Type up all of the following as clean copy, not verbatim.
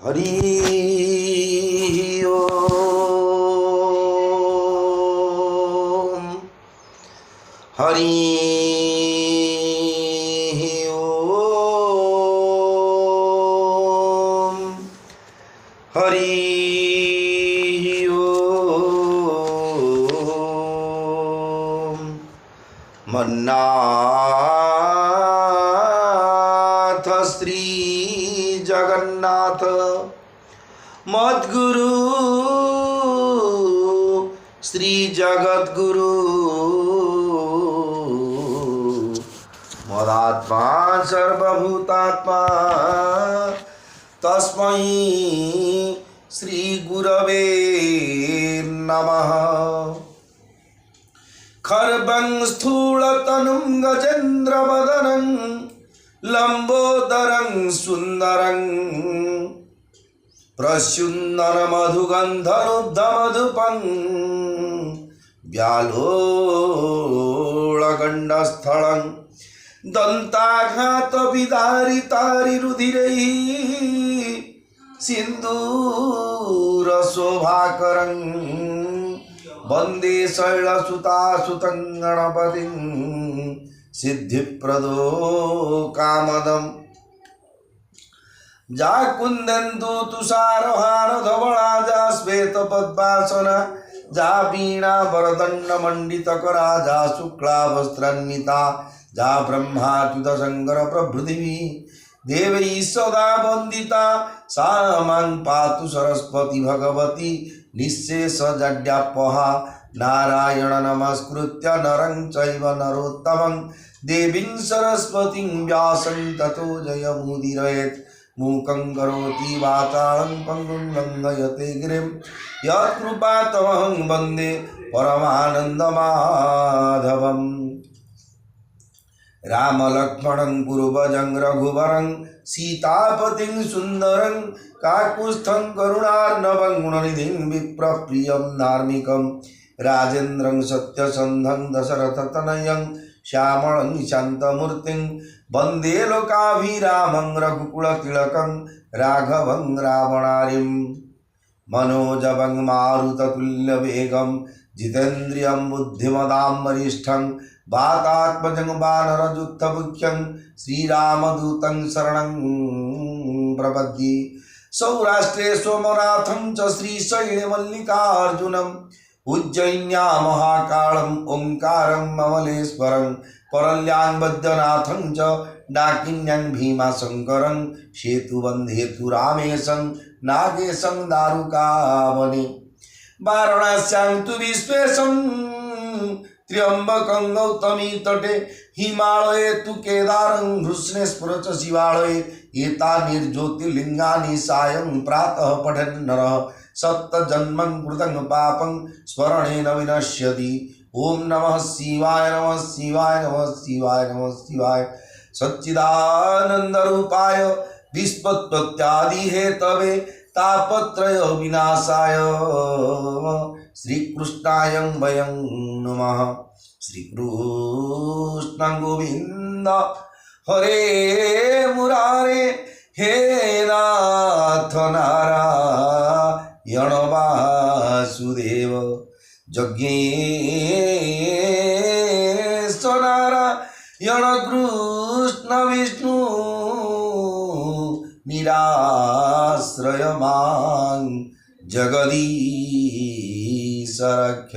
हरि ओम हरि ओम हरि ओम मन्नाथ श्री जगन्नाथ मद्गुरु श्री जगद्गुरु मदात्मा सर्वभूतात्मा तस्मै श्री गुरवे नमः। खर्वं स्थूलतनुं गजेन्द्रवदनं लंबोदरं सुंदरं प्रस्युन्नरमधुगन्धनुब्धमधुपं व्यालोळगण्डस्थलं दन्ताघातविदारितारिरुधिरैः सिन्दूरशोभाकरं वन्दे शैलसुतासुतं गणपतिं सिद्धिप्रदो कामदम्। जा कुंदन्तु तुषारहार धवला जा श्वेत पद्मासना जा वीणा वरदंड मंडितकरा जा शुक्ला वस्त्रान्विता जा ब्रह्माच्युत शंकर प्रभृति देवै सदा वंदिता सा मां पातु सरस्वती भगवती निःशेष जड्यापहा। नारायण नमस्कृत्य नरं चैव नरोत्तमं देवीं सरस्वतीं व्यासं ततो जयमुदीरयेत्। मूकं करोति वाचालं पङ्गुं लङ्घयते गिरिं यत्कृपातमहं वन्दे परमानन्दमाधवम्। रामलक्ष्मणं पूर्वजं रघुवरं सीतापतिं सुन्दरं काकुत्स्थं करुणार्णवं गुणनिधिं विप्रप्रियं धार्मिकं राजेन्द्रं सत्यसन्धं दशरथतनयं श्यामलं शान्तमूर्तिं वन्दे लोकाभिरामं रघुकुलतिलकं राघवं रावणारिं। मनोजवं मारुततुल्यवेगं जितेन्द्रियं बुद्धिमतां वरिष्ठं वातात्मजं वानरयुद्धमुख्यं श्रीरामदूतं शरणं प्रपद्ये। सौराष्ट्रे सोमनाथं च श्रीशैलमल्लिकार्जुनं उज्जयिन्यां महाकालं ओंकारं ममलेश्वरं परल्यां वैद्यनाथं च डाकिन्यां भीमाशंकरं सेतुबन्धेतु रामेशं नागेशं दारुकावने। वाराणस्यां तु विश्वेशं त्र्यंबकं गौतमी तटे हिमालये तु केदारं धृष्णेश्वर च शिवालये। एतानि सायं प्रातः पठन् नरः सप्तजन्मं कृतं पापं स्मरणेन विनश्यति। ओम नमः शिवाय नमः शिवाय नमः शिवाय नमः शिवाय। सच्चिदानंदरूपाय विश्वोत्पत्त्यादि हेतवे तापत्रय विनाशाय श्रीकृष्णाय वयं नमः। श्रीकृष्ण गोविंद हरे मुरारे हे नाथ नारायण वासुदेव यज्ञेश नारायण कृष्ण विष्णु निराश्रय मां जगदीश रक्ष।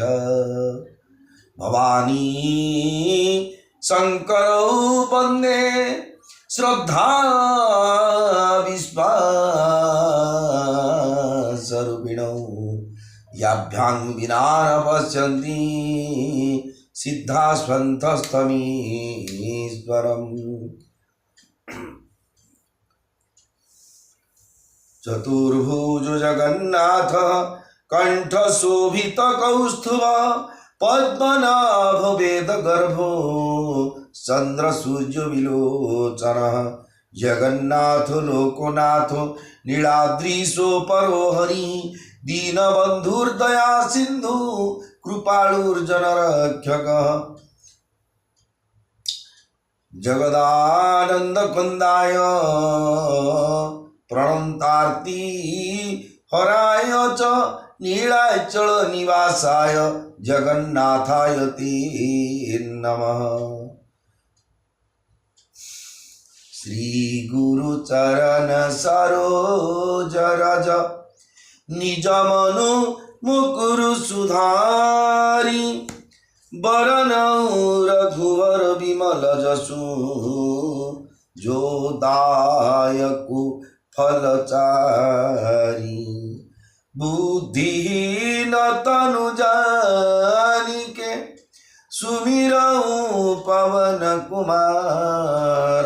भवानी शंकर वंदे श्रद्धा विश्वासरूपिणौ याभ्यां विना न पश्यन्ति सिद्धा स्वन्तस्तमीश्वरम्। चतुर्भुज जगन्नाथ कंठशोभित कौस्तुभ पद्मनाभ वेदगर्भो चंद्र सूर्य विलोचन। जगन्नाथ लोकनाथ नीलाद्रीशो परो हरि दीनबंधुर्दया सिंधु कृपालुर्जनरक्षक। जगदानंद कंदाय प्रणतार्ती हराय च नीलाचल निवासाय जगन्नाथाय ते नमः। श्री गुरु चरण सरोज रज निज मनु मुकुरु सुधारी बरनऊ रघुवर विमल जसु जो दायकु फलचारी। बुद्धिहीन तनु जानिके सुमिरऊ पवन कुमार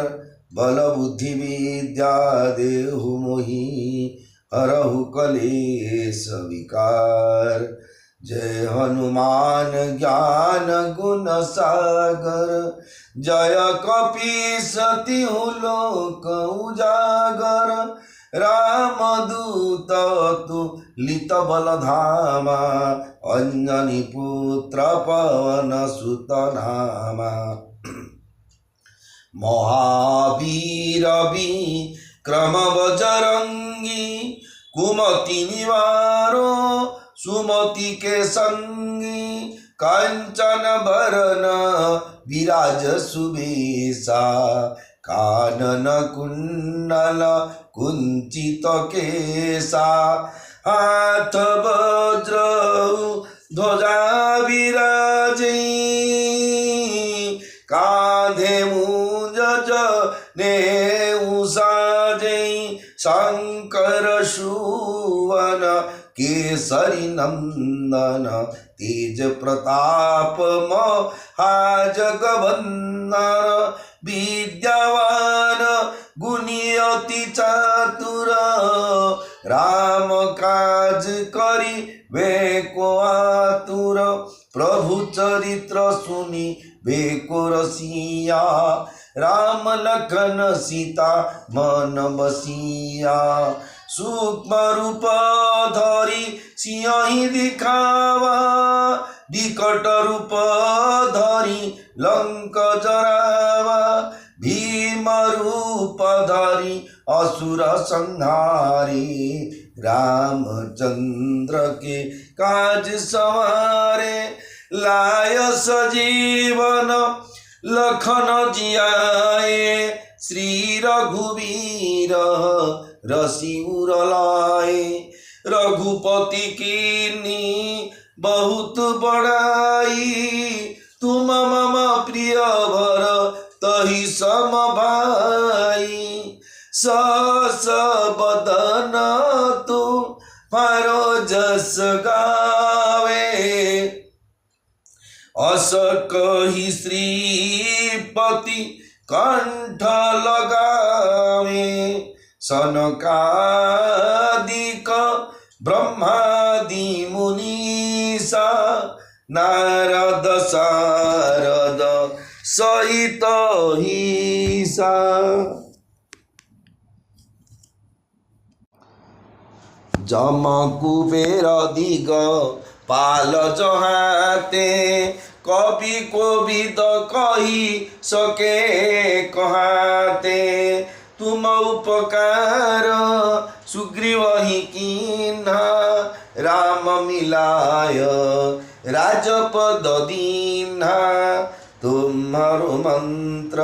बल बुद्धि विद्या देहु मोहि हरहु कलेश विकार। जय हनुमान ज्ञान गुण सागर जय कपीस तिहु लोक उजागर। रामदूत तुलित बल धामा अंजनी पुत्र पवन सुत नामा। महावीर विक्रम बजरंगी कुमति निवारो सुमति के संगी। कांचन बरन विराज सुबेसा कानन कुंडल कुंचित केसा। हाथ वज्र ध्वजा विराजे कांधे मूंज जनेऊ साजे। शंकर सुवन केसरी नंदन तेज प्रताप महाजगवंदन। विद्यावान गुणी अति चातुर राम काज करिबे को आतुर। प्रभु चरित्र सुनि बेको रसिया राम लखन सीता मन बसिया। सूक्ष्म रूप धरि सिंह दिखावा विकट रूप धरि लंक जरावा। भीम रूप धरि असुर संहारे रामचंद्र के काज सवारे। लाय सजीवन लखन जियाए श्री रघुवीर रसिउर लाए। रघुपति कीन्ही बहुत बड़ाई तुम मम प्रिय भर तहि सम भाई। सस बदन तुम्हारो जस गावे अस कहि श्रीपति कंठ लगावे। सनकादिक ब्रह्मादि मुनीसा नारद सारद सहित ईसा। जम कुबेर दिग पाल जहाते कवि कोविद कही सके कहाते। तुम उपकार सुग्रीव ही कीन्हा राम मिलाय राजपद दीन्हा। तुम्हारो मंत्र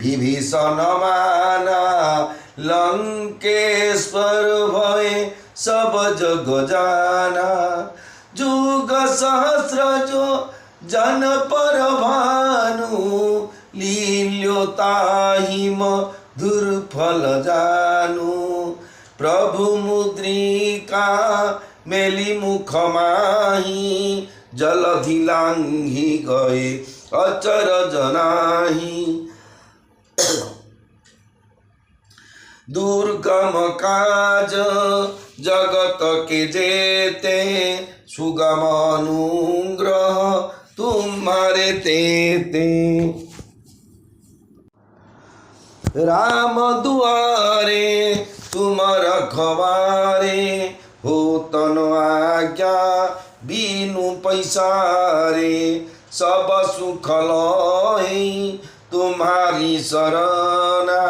विभीषण माना लंकेश्वर भय सब जग जाना। जुग सहस्र जो जन पर भानु लील्यो ताहि मधुर फल जानु। प्रभु मुद्रिका मेली मुख माही जलधि लांघि गए अचर जनाही। दुर्गम काज जगत के जेते सुगम अनुग्रह तुम्हारे तेते। राम दुआरे तुम रखवारे हो तन आज्ञा बीनु पैसारे। सब सुख लय तुम्हारी शरणा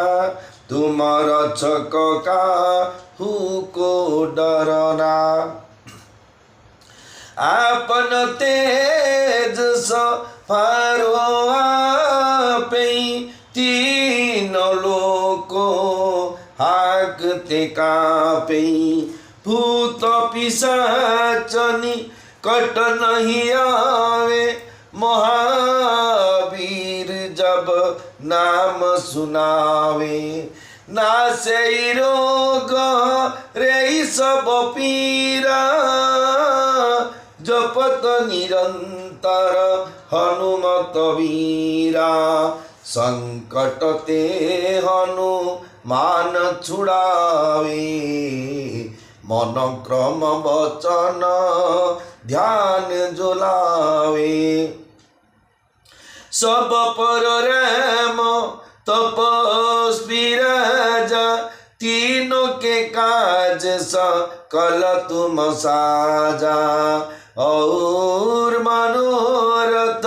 तुम रक्षक काहू को डरना। आपन तेज सफारो आपै तीन लोको हाकते कापै। भूत पिशाचनी कट नहीं आवे महावीर जब नाम सुनावे। नासे रोग रे सब पीरा जपत निरंतर हनुमत वीरा। संकट ते हनुमान छुड़ावे मन क्रम वचन ध्यान जोलावे। सब पर राम तपस्वी राजा तीनों के काज सकल तुम साजा। और मनोरथ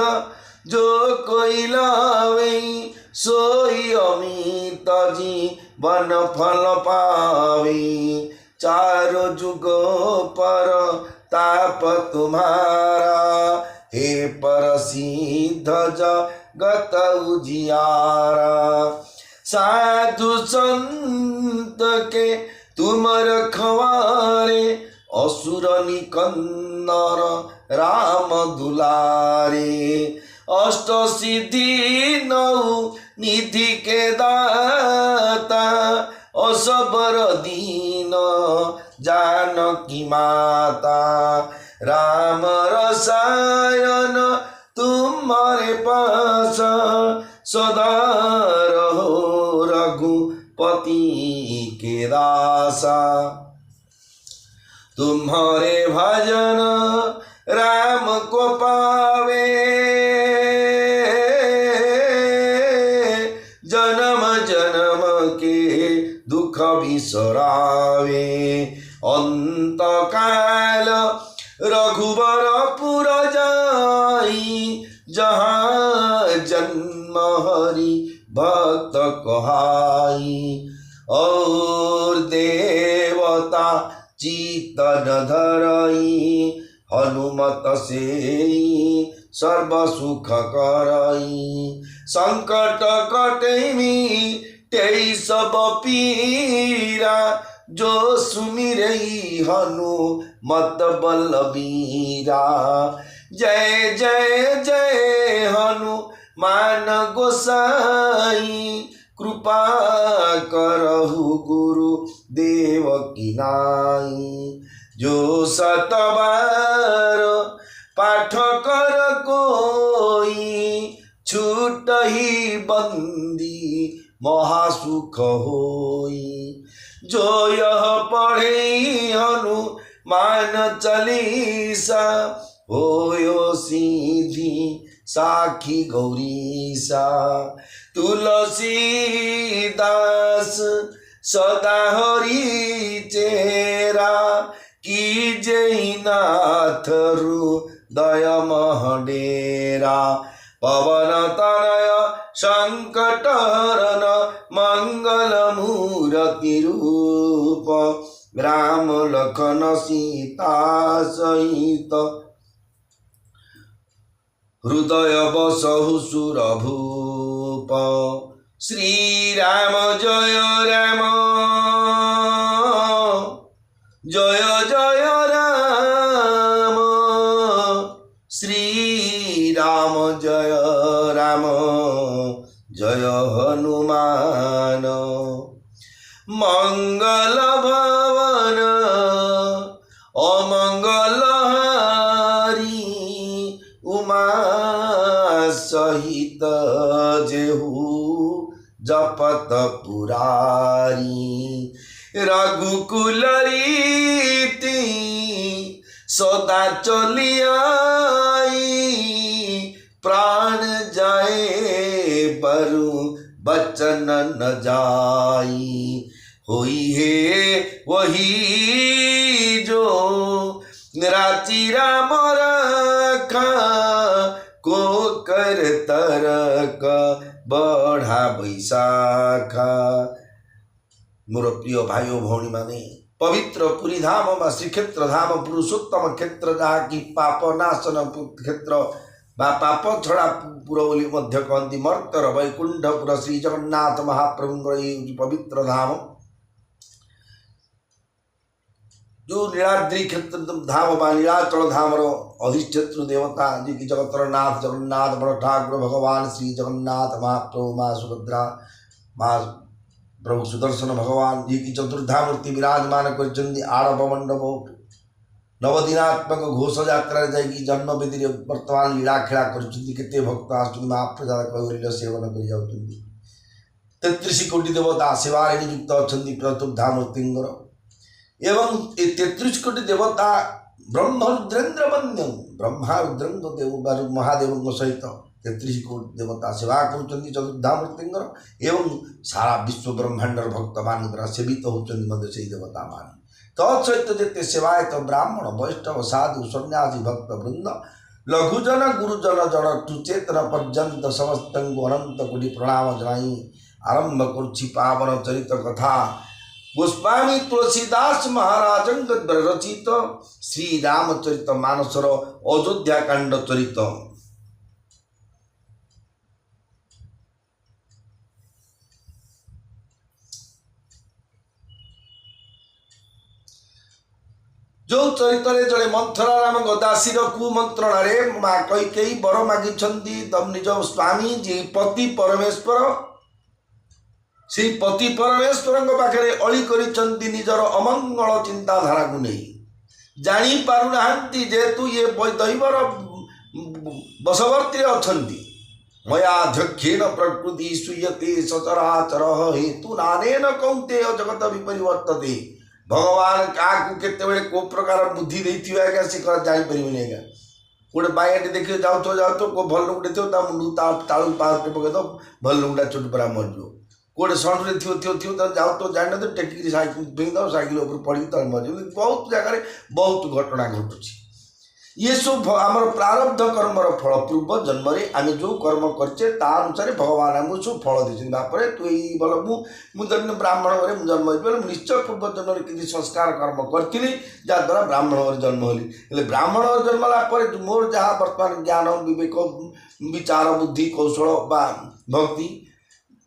जो कोई लावे सोई अमित जीवन फल पावे। चारों जुगो पर ताप तुम्हारा हे प्रसिद्ध जगत उजियारा। साधु संत के तुम रखवारे असुर निकंदर राम दुलारे। अष्ट सिद्धि नौ निधि के दाता असबर दीन जानकी माता। राम रसायन तुम्हारे पास सदा रहो रघुपति के दासा। तुम्हारे भजन राम को पावे जन्म जन्म के दुख बिसरावे। अंत काल रघुबरपुर जाई जहाँ जन्म हरि भक्त कहाई। और देवता चितन धरई हनुमत से सर्व सुख करई। संकट कटई तेई सब पीरा जो सुमिरई हनुमत बलबीरा। जय जय जय हनुमान गोसाई कृपा करहु गुरु देव की नाई। जो सतबार पाठ कर कोई छूटहि बंदी महासुख होई। जो यह पढ़े हनुमान चालीसा होयो सीधी साखी गौरीसा। तुलसीदास सदा हरि चेरा की जय नाथ हृदय महडेरा। पवन तनय संकट हरन मंगल मूर्ति रूप राम लखन सीता सहित हृदय बसहु सुरभूप। श्री राम जय राम जय जय राम। श्री राम जय राम जय हनुमान। मंगल भवन अमंगल हारी उमा सहित जेहू जपत पुरारी। रघुकुल रीति सदा चलियाई प्राण जाए बरु बचन न जाई। होई है वही जो राची राम रखा को कर तरक बढ़ा बैसाखा। मोर प्रिय भाई भौणी माने पवित्र पुरी धाम बा श्रीक्षेत्र धाम पुरुषोत्तम क्षेत्र जहाँकि पाप नाशन क्षेत्र बा पाप छड़ा पुर बोली मध्य कहती मर्तर वैकुंठपुर श्री जगन्नाथ महाप्रभुंर पवित्र धाम जो नीलाद्री क्षेत्र धाम बा नीलाचल धाम अधिष्ठेत्र देवता जी की जगतर नाथ जगन्नाथ बड़ ठाकुर भगवान श्री जगन्नाथ महाप्रभु माँ सुभद्रा माँ प्रभु सुदर्शन भगवान जी की चतुर्धा मूर्ति विराजमान कर आड़प मंडप नवदिनात्मक घोष यात्रा जाकि जन्मवेदी वर्तमान लीला खेला करते भक्त आसुच्च महाप्रसाद कैवल्य सेवन कर 33 कोटी देवता सेवारे नियुक्त अच्छा चतुर्धा मूर्तिंगर एवं 33 कोटी देवता ब्रह्म रुद्रेन्द्र वंद्यम ब्रह्मा रुद्रेन्द्र देव महादेव सहित 33 कोटी देवता सेवा कर चतुर्धा मूर्तिंगर एवं सारा विश्व ब्रह्मांडर भक्त मान सेवित होती से देवता मान तत्सहित जिते सेवायत ब्राह्मण वैष्णव साधु सन्यासी भक्त वृंद लघुजन गुरुजन जन चेतन पर्यंत समस्त अनंत कोटि प्रणाम जनाई आरंभ कर पावन चरित कथा गोस्वामी तुलसीदास महाराज रचित श्री रामचरित मानसर अयोध्या कांड चरित जो चरित्र जड़े मंथरा नाम गदासीर कुमंत्रण माँ कैकेयी वर मागी तम निज स्वामी जी पति परमेश्वर से पति परमेश्वर पाखे अली करिछंती निजर अमंगल चिंताधारा को नहीं जानी पारुना जेहेतु ये दैवर बशवर्ती अछंती मयाध्यक्षेण प्रकृति सूयते सचराचर हेतु नानेन कौंतेय जगत विपरिवर्तते भगवान क्या केतबेले को प्रकार बुद्धि देती आज्ञा से जापर आज्ञा गोटे बाइटे देखिए जाऊ तो को भल लुकटे थो मुंड तालू पाटे पकईद भल लुकटा चुट पड़ा मरज गोटे सणुरे थी जाऊ तो जान तो टेक साइकिल फेंक दो साइकिल ऊपर पड़ी तले मरज बहुत जगह बहुत घटना घटुची ये सब आमर प्रारब्ध कर्मर फल पूर्व जन्म आम जो कर्म करे अनुसार भगवान आमको सब फल देते बापर तु यही बल मुझे ब्राह्मण घरे जन्म हो निश्चय पूर्व जन्म कि संस्कार कर्म करी जहाँद्वारा ब्राह्मण घरे जन्म होली ब्राह्मण घरे जन्म होगा मोर जहाँ बर्तमान ज्ञान विवेक विचार बुद्धि कौशल बा भक्ति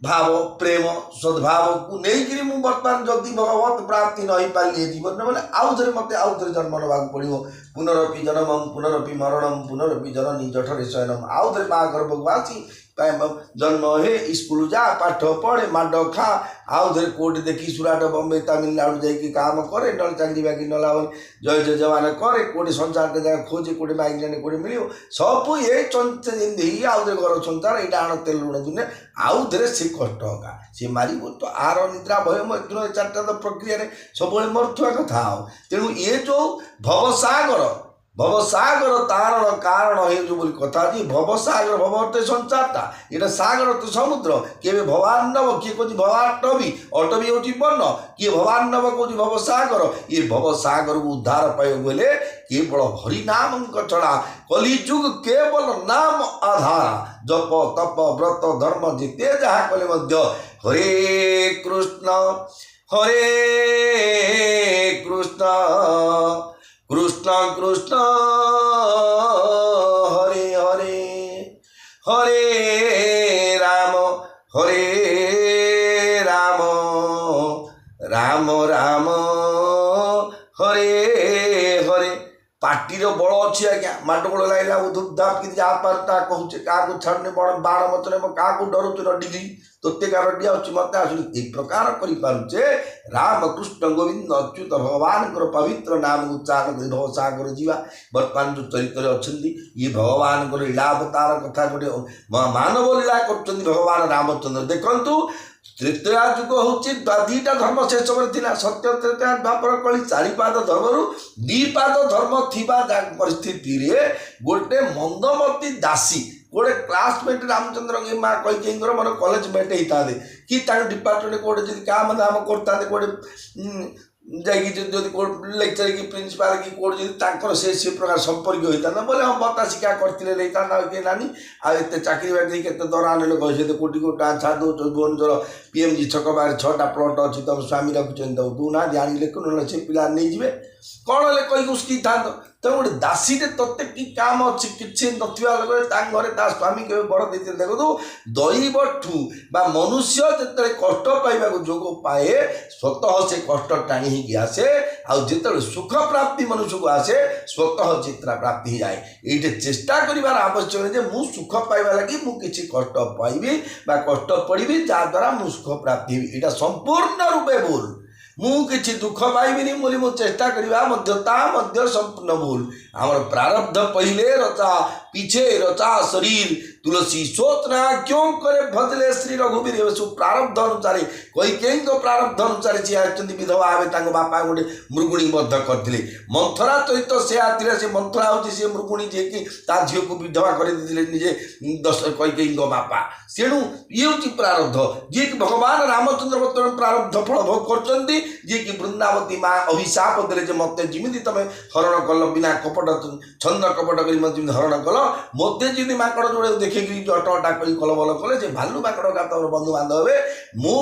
भाव प्रेम सद्भाव को लेकिन मुझे बर्तमान जदि भगवत प्राप्ति नहीं पाली जीवन में आउ थे मत आउ थे जन्म ना पड़ो पुनरपि जन्मम पुनरपि मरणम पुनरपि जननी जठरे शयनम आउ थे माँ गर्भक आसी जन्म हे स्कूल जा पाठ पढ़े माड खा आउ थे कोर्ट देखी सुराट बम्बे तमिलनाडु जाकि काम करे न चाकरी बाकरी ना जय जय जवान करे कोटे संसार जगह खोजे कोटे माइक जाने कोटे मिल सब ये चंदी आउ थे घर संसार यहाँ आण तेल लुण दुनिया आउ थे से कष्ट होगा सी मार तो आर निद्रा भय दिन चार्टा तो प्रक्रिया सब मरुवा कथा तेणु ये जो भवसागर तारण कारण हे जो बोली कथा जी भवसागर भव अर्थ संसारटा ये सागर तो समुद्र किए भवान नव किए कौन भवाटवी अटवी हूँ बन्न किए भवान नव कौन भवसागर ये भवसागर को उद्धार पाइब बोले केवल हरिनाम छड़ा कलिजुग केवल नाम आधार जप तप व्रत धर्म जिते जहाँ कले हरे कृष्ण कृष्ण कृष्ण हरे हरे हरे राम राम राम हरे हरे पार्टीर बल अच्छी आज्ञा माडगोड़ लगे धूपधाप कि जहाँ पार्टा कहूचे क्या छाड़ने बड़ बाण मचने क्या डरुचे रडिकी तोते का रडिया मत आस प्रकार करें राम कृष्ण गोविंद अच्युत भगवान पवित्र नाम उच्चारण कर भवसागर जीवा बर्तमान जो चरित्र अच्छा ये भगवान लीलावतार कथा गोटे मानव लीला कर भगवान रामचंद्र देखु तृतीया जुग हूँ दीटा धर्म से समय सत्य त्रेता द्वापर कली चारिपाद धर्म दीपाद धर्म थी परिस्थिति गोटे मंदमती दासी गोटे क्लासमेट रामचंद्र माँ कई मन कॉलेज मेट होता कि डिपार्टमेंट कौटे जी क्या काम करते कौटे ଯାଇକି ଯଦି ଲେକ୍ଚର କି ପ୍ରିନ୍ସିପାଲ କି କୋର୍ଟ ଯଦି ତାଙ୍କର ସେ ପ୍ରକାର ସମ୍ପର୍କୀୟ ହୋଇଥାନ୍ତା ବୋଲେ ହଁ ବତା ଶିକ୍ଷା କରିଥିଲେ ନେଇଥାନ୍ତା ଆଉ କିଏ ନାନି ଆଉ ଏତେ ଚାକିରି ବାକିରି କେତେ ଦରମା ନେଲେ କହିଲେ ତ କୋଟି କୋଟି ଟଙ୍କା ଛାଡ଼ି ଦେଉଛ ଭୁବନେଶ୍ୱର PMG ଛକ ବାହାରେ 6ଟା ପ୍ଲଟ୍ ଅଛି ତମ ସ୍ୱାମୀ ରଖୁଛନ୍ତି ତାକୁ ଦେଉନାହାନ୍ତି ଆଣିକି ଲେଖୁ ନହେଲେ ସେ ପିଲା ନେଇଯିବେ କ'ଣ ହେଲେ କହିକି ଉସ୍କିଥାନ୍ତ ତେଣୁ ଗୋଟେ ଦାସୀଟେ ତୋତେ କି କାମ ଅଛି କିଛି ନଥିବା ଲୋକରେ ତାଙ୍କ ଘରେ ତା ସ୍ୱାମୀ କେବେ ବଡ଼ ଦେଇଥିଲେ ଦେଖନ୍ତୁ ଦୈବଠୁ ବା ମନୁଷ୍ୟ ଯେତେବେଳେ କଷ୍ଟ ପାଇବାକୁ ଯୋଗ ପାଏ ସ୍ୱତଃ ସେ କଷ୍ଟ ଟାଣି ହେଇକି ଆସେ ଆଉ ଯେତେବେଳେ ସୁଖ ପ୍ରାପ୍ତି ମନୁଷ୍ୟକୁ ଆସେ ସ୍ୱତଃ ଚିତ୍ରା ପ୍ରାପ୍ତି ହେଇଯାଏ ଏଇଠି ଚେଷ୍ଟା କରିବାର ଆବଶ୍ୟକ ଯେ ମୁଁ ସୁଖ ପାଇବା ଲାଗି ମୁଁ କିଛି କଷ୍ଟ ପାଇବି ବା କଷ୍ଟ ପଡ଼ିବି ଯାହାଦ୍ୱାରା ମୁଁ ସୁଖ ପ୍ରାପ୍ତି ହେବି ଏଇଟା ସମ୍ପୂର୍ଣ୍ଣ ରୂପେ ଭୁଲ ମୁଁ କିଛି ଦୁଃଖ ପାଇବିନି ବୋଲି ମୁଁ ଚେଷ୍ଟା କରିବା ମଧ୍ୟ ତାହା ମଧ୍ୟ ସମ୍ପୂର୍ଣ୍ଣ ଭୁଲ ଆମର ପ୍ରାରବ୍ଧ ପहिले ରଚା पीछे रचा शरीर तुलसी सोचना क्यों करे भजले श्री रघुवीर सब प्रारब्ध अनुसार कई प्रारब्ध अनुसार सी आछंती विधवा आवे तांको बापा गोटे मृगुणी बद्ध करथिले मंथरा सहित से आथिले से मंथरा होची से मृगुणी जे कि ता झियो को विधवा कर देथिले निजे दश कई बापा सेणु ये होची प्रारब्ध जे कि भगवान रामचंद्र वर्तमान प्रारब्ध फल भोग करचंती जे कि वृंदावती माँ अभिशाप देले जे मते जिमिति तमे हरण कल बिना कपट छंद कपट करी मते हरण कल मते जी माकड़ जोड़े देखे अटा कल बल कले से भालू माकड़ का तम बंधु बांधव हे मु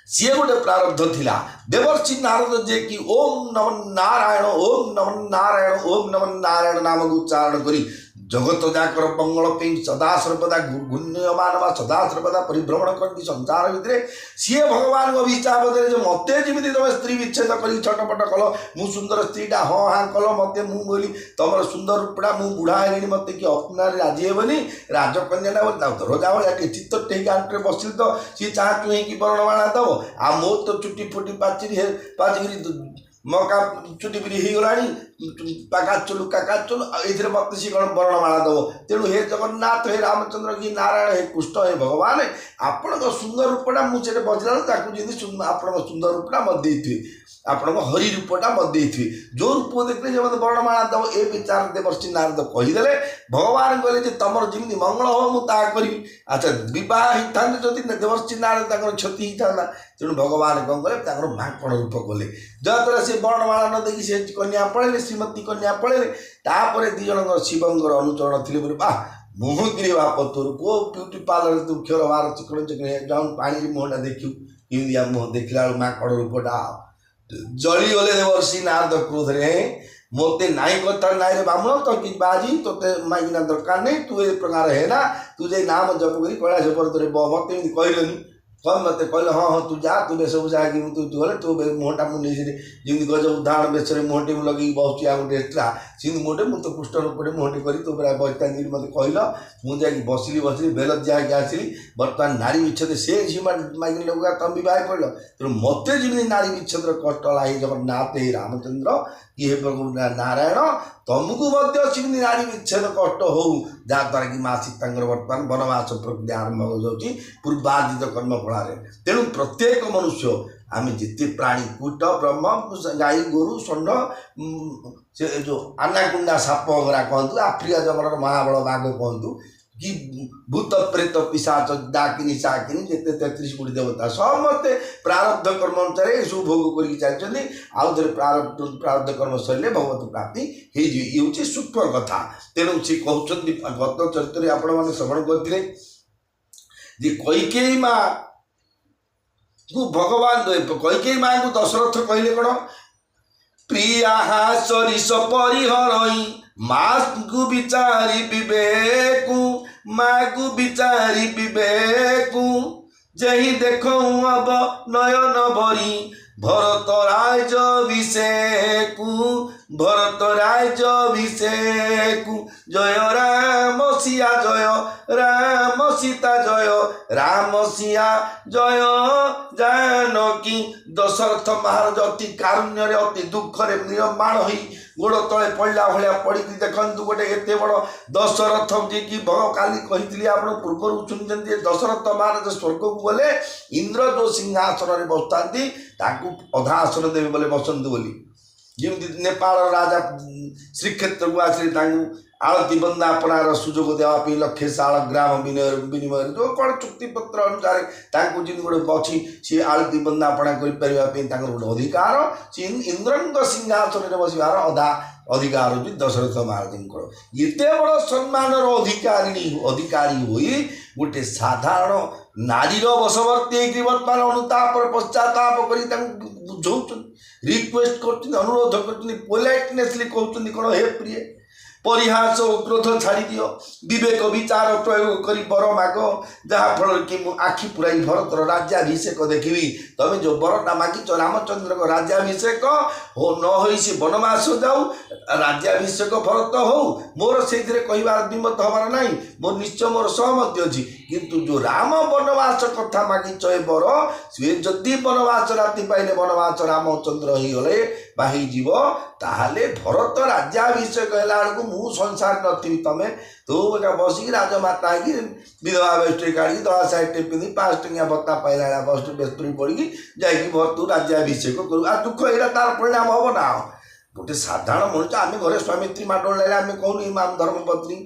सी गोटे प्रारब्ध थिला देवर्षि नारद जे कि ओम नमः नारायण ओम नमः नारायण ओम नमः नारायण नाम उच्चारण करी जगत जाकर मंगल पे सदा सर्वदा गुण्यमान सदा सर्वदा परिभ्रमण करती संसार भितर सी भगवान को अभिशाप दे मते जमी तुम स्त्री विच्छेद कर छटपट कल मु सुंदर स्त्रीटा हाँ हाँ कल मत मु बोली तुम सुंदर रूपड़ा मु बुढ़ा है मत कि अपना राजी हेबनी राजकन्या धर जाओ चित्त टेक आंटे बसिल तो सी चाह चुही कि वर्णमाला दब आ मो तो चुटी फुटी पाचिरी मका चुटी बिरी हो गला काचलु काचलु ये मत सी कौन वर्णमाला दब तेणु हे जगन्नाथ हे रामचंद्र की नारायण हे कृष्ण हे भगवान आपण सुंदर रूपटा मुझे बजला जमी आप सुंदर रूपटा मत देते आपण हरि रूपटा मत देते जो रूप देखते जो मतलब वर्णमाला दब ए विचार देवर्षि नारद कहीदे भगवान कहले तुम जमी मंगल हो मुझे करी अच्छा बहुत था जदि देवर्षि नारद क्षति होता तेणु भगवान कौन कले माकड़ रूप कले जहाँद्वारा से वर्णमाला न देखी से कन्या पड़े श्रीमती कन्या पड़े तापर दी जन शिवंकर अनुचरण थी बोले बा मुहगिरी बाप तोर को ब्यूटी पार्लर तू क्षर बार चिकन चिकन जाऊन पानी मुहटा देखू इमिया मुह देखला माकड़ रूपटा जली गले देवर्षि नारद क्रोध रे मोते नाई कथा नाई रे बामण तो कि बाजी तोते माइना दरकार नहीं तू ए प्रकार है ना तुझे नाम जप करी कैलाश पर्वत मत कहलनि कम मत कहले हाँ हाँ तू जा तू बेस बुझा कि तू गले तू मुहटा मुझे जमी गज उदाहरण बेसरे मुहटे लगे बहुत आ गोटे एक्सट्रा सिंध मुहटे मुझे पृष्ठ रूपे मुहटे कर तू पूरा बचता मत कहल मुझे बसिली बेल जाके आसली बर्तमान नारी विच्छेद से झीमा माइक लगा तुम बहुत पड़ तेणु मत जमी नारी विच्छेद कष्ट लाई जगन्नाथ हे रामचंद्र कि हे नारायण तुमको सेमती नारी विच्छेद कष्ट हो जहाँद्वारा कि माँ सीता बर्तमान वनवास प्रक्रिया आरंभ हो जाए पूर्वार्जित कर्म फल तेणु प्रत्येक मनुष्य आम जिते प्राणी कूट ब्रह्म गाई गोरु षंड से जो आनाकुंडा साप वगैरह कहतु आफ्रिका जंगल महाबल बाघ कहतु कि भूत प्रेत पिशाच डाकिनी साकिनी जिते 33 कोटी देवता समस्ते प्रारब्ध कर्म अनुसार सब भोग कर आउ थे प्रारब्ध कर्म सर भगवत प्राप्ति हो सूक्ष्म कथा तेणु सी कहते गत चरित्र आपण मैंने श्रवण करते कैकेयी माँ को भगवान कैकेयी माँ को दशरथ कहले कौन प्रिया सरिष परिहरई माँ को विचारी विवेकु माँ को विचारी विवेकु जही देखो अब नयन भरी भरत राज अभिषेकु भरत राज अभिषेकु जय राम सिया जय राम सीता जय राम सिया जय जानकी दशरथ महाराज अति कारुण्य अति दुख रे निर्माण हो गोड़ तले पड़ा भाया पड़ी देखु गोटे एत बड़ दशरथ जी की भग काली कही आप पूर्व शुणी दशरथ महाराज स्वर्ग को गले इंद्र जो सिंहासन में बसता अधा आसन देवे बोले बसंत बोली जमी नेपाल राजा श्रीक्षेत्र को आसले आळती बंदापनार सुजोग देवाई लक्षे शाल ग्राम विनिमय जो कौन चुक्तिपत्र अनुसार जिन गोटे अच्छी सी आळती बंदापना करने गोटे अधिकार सी इंद्र सिंहासन में बसबार अधा अधिकार होती दशरथ महाराज एत बड़ सम्मान अधिकारी हुई गोटे साधारण नारीर बशवर्ती बर्तमान अनुताप पश्चाताप कर बुझाऊँ रिक्वेस्ट कर अनुरोध कर पोलाइटनेसली कहते कौन हे प्रिय परिहास और क्रोध छाड़ी दियो विवेक विचार प्रयोग कर बर माग जहाँफल कि मु आखि पुराई भरतर राज्याभिषेक देखी तमें जो बरटा मागिच रामचंद्र को राज्याभिषेक हो न हो सी वनवास जाऊ राज्याभिषेक भरत हो मोर से कहबार विमत हबार ना मोर निश्चय मोर सहमति अच्छी किंतु जो राम वनवास कथा मागिच बर सी जदि वनवास राति पाइले वनवास रामचंद्र हो गले बाही जीव ताहले भरत राज्याभिषेक है मु संसार नी तमें तो बेटा बसिक राजमाता कि विधवा बेस्ट काढ़ी दला साइड पिंधि 5 टंकिया भत्ता पाइला बस बेस्तरी पड़ी जाकि भरतु राज्याभिषेक करू आ दुख यहाँ तार परिणाम हम ना गोटे साधारण मनुष्य आम घरे स्वामी स्त्री माडोल लगे आम कहूँ आम धर्मपत्नी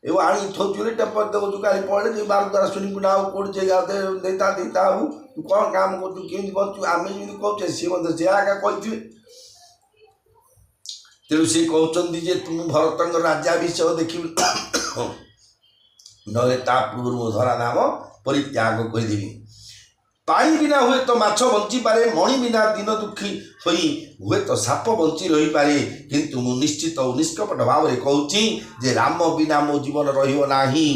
एवं आनी थोचु टेपर देखु काली पड़े जो बार द्वारा शुणी बुढ़ा कौट देता हूँ तू कौन काम कर बचु आम जमी कहे सी मतलब सी आगे कही तेणु सी कहते तुम भरत राज्याभिषेक देख ना पूर्व मो धरा नाम परित्याग करदेवी पानी बिना हुए तो माछ बंची पारे मणि बिना दिन दुखी होई हुए तो साप बंची रही पारे किंतु मु निश्चित और निष्कपट भाव में कहूँ जे राम बिना मो जीवन रहियो नाही।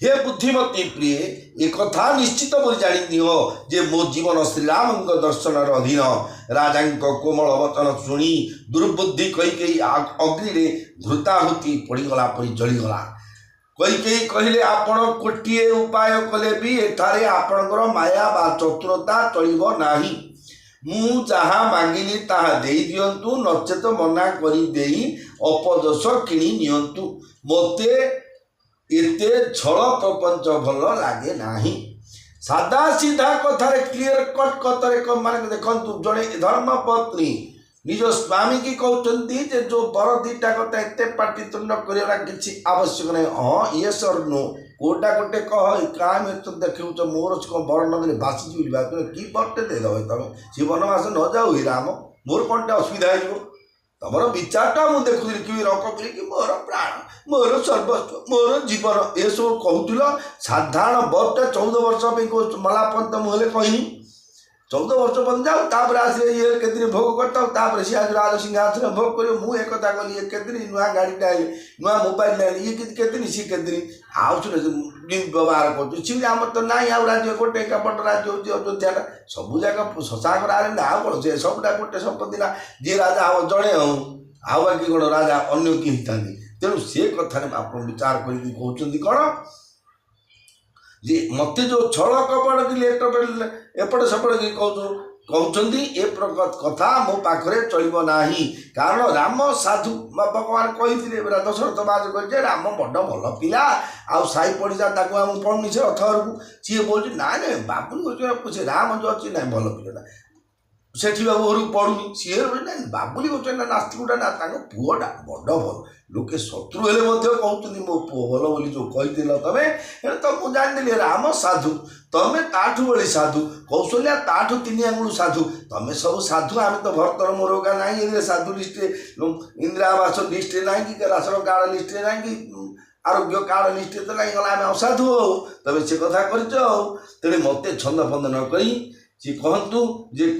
हे बुद्धिमती प्रिय एक कथा निश्चित बोली जानिदियो जे मो जीवन श्रीराम दर्शन अधीन राजा कोमल वचन शुणी दुर्बुद्धि कई अग्नि में धृताहुति पड़गला परी जलीगला कई कहले आपण गोटे उपाय कले भी एठारे आपणकर माया बा चतुरता चलिबो नाही मु जहाँ मांगिली ताहा देई दियंतु नचेत मना करी देई अपदोष किणी नियंतु मोते एते छल प्रपंच भल लगे नाही। सादा सीधा कथारे क्लियर कट कथरे मान देखु जड़े धर्मपत्नी निज स्वामी की कहते जो बर दीटा कथा एत पाटितुंड करना किसी आवश्यक नहीं हाँ ये सर नो कोटा गोटे कह काम तो देखो मोर बर नदी भासी कि बरटे दे दे तुम सी वनवास न जाऊ ही राम मोर कौन असुविधा हो तुम विचारटा मुझे देखुरी कि रकबरी कि मोर प्राण मोर सर्वस्व मोर जीवन ये सब कहूल साधारण बरटे 14 वर्ष मलापंत मुहले कहनी 14 वर्ष बन जाऊ तापर आसे ये केदिन भोग करता सी आज राज सिंहासन भोग कर मुझे एक कली ये केदिन नुआ गाड़ी आए नुआ मोबाइल आए ये केदिन सी केदिन आउस व्यवहार करम तो ना आउ राज्य गोटे कपट राज्य हूँ अयोध्या सब जगह शशांक राज आउ कौन से सबटा गोटे संपत्ति ना जी राजा हम जड़े हूँ आउ बाकी कौन राजा अन्य किए था तेणु से कथार आप विचार कर कौन जे मत जो छल कपट कि एपटे सेपटे कि कहते ए प्रकार कथा मो पाखे चलो ना कारण राम साधु भगवान कही दशरथ महाराज कहे राम बड़ भल पिला आउ साई पड़ीसा आम पढ़ुनी से अथर को सी बोल ना बाबुनी राम जो अच्छी ना भल पिला सेठी बाबू घर पढ़ुनी सी ना बाबुनी कहे ना नास्तिकटा ना पुआटा बड़ भल लोके शत्रु हेले कहते मो पु भल बोली जो कहीदेल तमें तो मुझे जानी राम साधु तमें ताठू बड़ी साधु कौशल्या ताठू 3 आंगुल साधु तमें सब साधु आम तो भरतर मोरगा ना साधु लिस्ट इंदिरा आवास लिस्ट ना कि राशन कार्ड लिस्ट ना कि आरोग्य कार्ड लिस्ट तो नहीं गला आम असाधु हो तमें से कथा कर मत छंद फंद न कही सी कहतु जे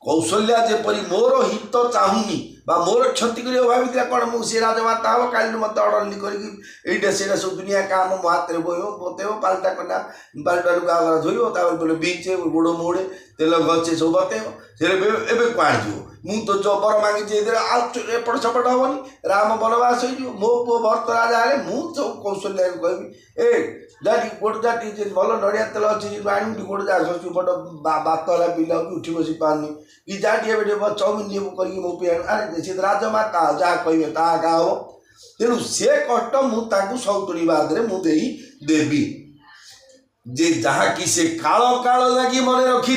कौशल्या जेपरी मोर हित चाहूनी मोर क्षति कर भाई कौन मुझे राजमाता हम कल मत अड़ली करके सब दुनिया काम मो हाथ में बोब बतेब पाल्टा कना पाल्टा लुगा धोब बोले बीचे गोड़ मोड़े तेल गचे सब बतेब से कौन जीव मु तो जबर मांगी एपट सेपट हेनी राम वनवास हो मो पु भरत राजा है मुझे कौशल्या कहि ए जाटी गोटे जाटी भल नड़िया तेल अच्छी आनी गोटे जा बड़ बात है पिला उठी बसी पानी कि जाटी ए चाउमिन ये करके मो पे अरे सी राजमाता जहाँ कहे ता हम तेणु से कष्ट मुझे सौतुणी बादे मुझे देवी जे जहाँ कि से काल काल लगी मन रखी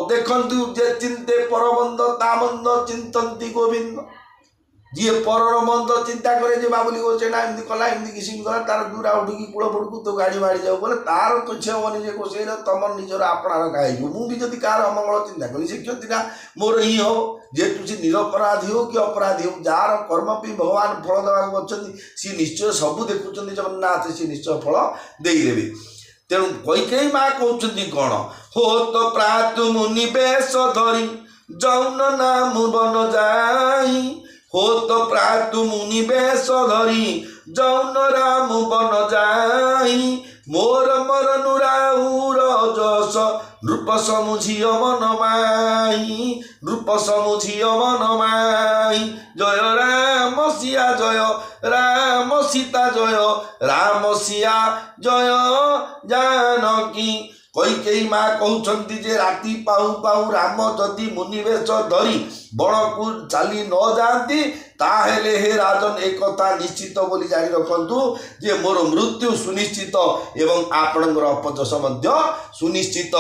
देखु जे चिंते परबंद ता मंद चिंतती गोविंद जी परर मंद चिंता करे जे बाबुली गोसेना एमती कला एमती किसी गला तार दूरा उठिकी कूल पड़ू तो गाड़ी माड़ी जाऊ बोले तार तुच्छ हेनी जे गोसेर तुम निजर आपणार गाई मुझे जब कार अमंगल चिंता करी से क्षति मोर ही हो जेहेतु सी निरपराधी हो कि अपराधी हो जार कर्म भी भगवान फल देवाक अच्छा सी निश्चय सबू देखुं जगन्नाथ सी निश्चय फल देदेवे तेणु कैकेयी माँ कहते कौन हो तो प्रातु मुनि बेश धरी जौन नाम बन जाई हो तो प्रातु मुनि बेश धरी जौन राम बन जाई मोर मरनु राउर जस नृप समुझिय मन माई नृप समुझिय मन माई जय राम सिया जय राम सीता जय राम सिया जय जानकी कैकेयी माँ कहते जे राति पाऊ पाऊ राम जदि मुनिवेश धरी बण को चली न जाती ताहेले हे राजन एक कथा निश्चित बोली जारी रखंतु जे मोर मृत्यु सुनिश्चित एवं आपणकर अपजस मध्य सुनिश्चित